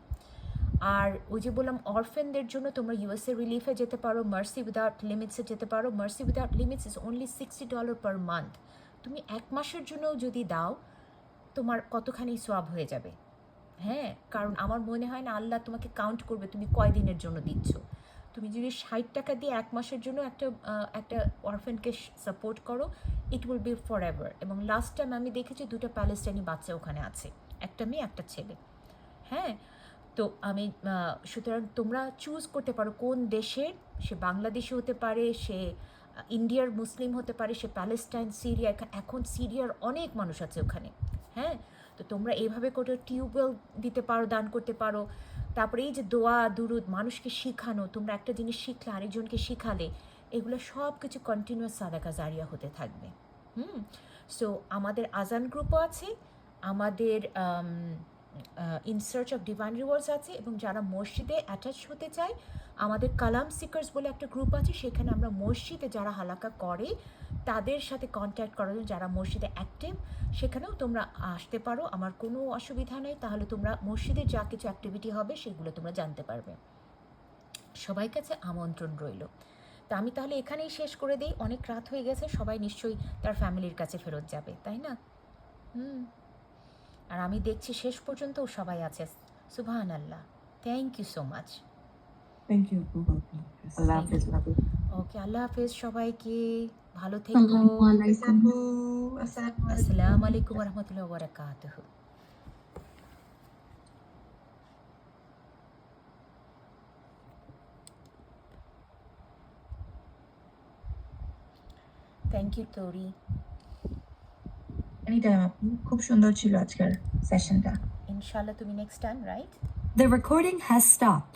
আর ওই যে বললাম অরফেনদের জন্য তোমরা ইউএসএ রিলিফে যেতে পারো, মার্সি উইদাউট লিমিটসে যেতে পারো। Mercy without limits is only $60 per month. তুমি 1 মাসের জন্যও যদি দাও তোমার কতখানি সোয়াব হয়ে যাবে। হ্যাঁ, কারণ আমার মনে হয় না আল্লাহ তোমাকে কাউন্ট করবে তুমি কয় দিনের জন্য দিচ্ছ। তুমি যদি 60 টাকা দিয়ে 1 মাসের জন্য একটা অরফেনকে সাপোর্ট করো, it will be for ever. এবং লাস্ট টাইম আমি দেখেছি 2টা প্যালেস্টাইনি বাচ্চা ওখানে আছে, একটা মেয়ে একটা ছেলে। হ্যাঁ, তো আমি সুতরাং তোমরা চুজ করতে পারো কোন দেশের, সে বাংলাদেশি হতে পারে, সে ইন্ডিয়ার মুসলিম হতে পারে, সে প্যালেস্টাইন, সিরিয়া, এখন সিরিয়ার অনেক মানুষ আছে ওখানে। হ্যাঁ, তো তোমরা এইভাবে করে টিউবওয়েল দিতে পারো, দান করতে পারো। তারপরে এই যে দোয়া দুরুদ মানুষকে শিখানো, তোমরা একটা জিনিস শিখলে আরেকজনকে শিখালে, এগুলো সব কিছু কন্টিনিউয়াস সাদাকা জারিয়া হতে থাকবে। সো আমাদের আজান গ্রুপও আছে, আমাদের in search of divine rewards আছে, এবং যারা মসজিদে অ্যাটাচ হতে চায় আমাদের কালাম সিকার্স বলে একটা গ্রুপ আছে। সেখানে আমরা মসজিদে যারা হালাকা করে তাদের সাথে কন্ট্যাক্ট করার জন্য, যারা মসজিদে অ্যাক্টিভ, সেখানেও তোমরা আসতে পারো, আমার কোনো অসুবিধা নেই। তাহলে তোমরা মসজিদে যা কিছু অ্যাক্টিভিটি হবে সেগুলো তোমরা জানতে পারবে। সবাই কাছে আমন্ত্রণ রইল। তা আমি তাহলে এখানেই শেষ করে দিই, অনেক রাত হয়ে গেছে, সবাই নিশ্চয়ই তার ফ্যামিলির কাছে ফেরত যাবে, তাই না? আর আমি দেখছি শেষ পর্যন্ত সবাই আছে। সুবহানাল্লাহ, thank you so much. Thank you. আল্লাহ হাফেজ। ওকে, আল্লাহ হাফেজ সবাইকে, ভালো থেকো। আসসালামু আলাইকুম ওয়া রাহমাতুল্লাহি ওয়া বারাকাতুহু। থ্যাংক ইউ তোরি। এনিটাইম আপু, খুব সুন্দর ছিল আজকের সেশনটা। ইনশাআল্লাহ তুমি next time, right? The recording has stopped.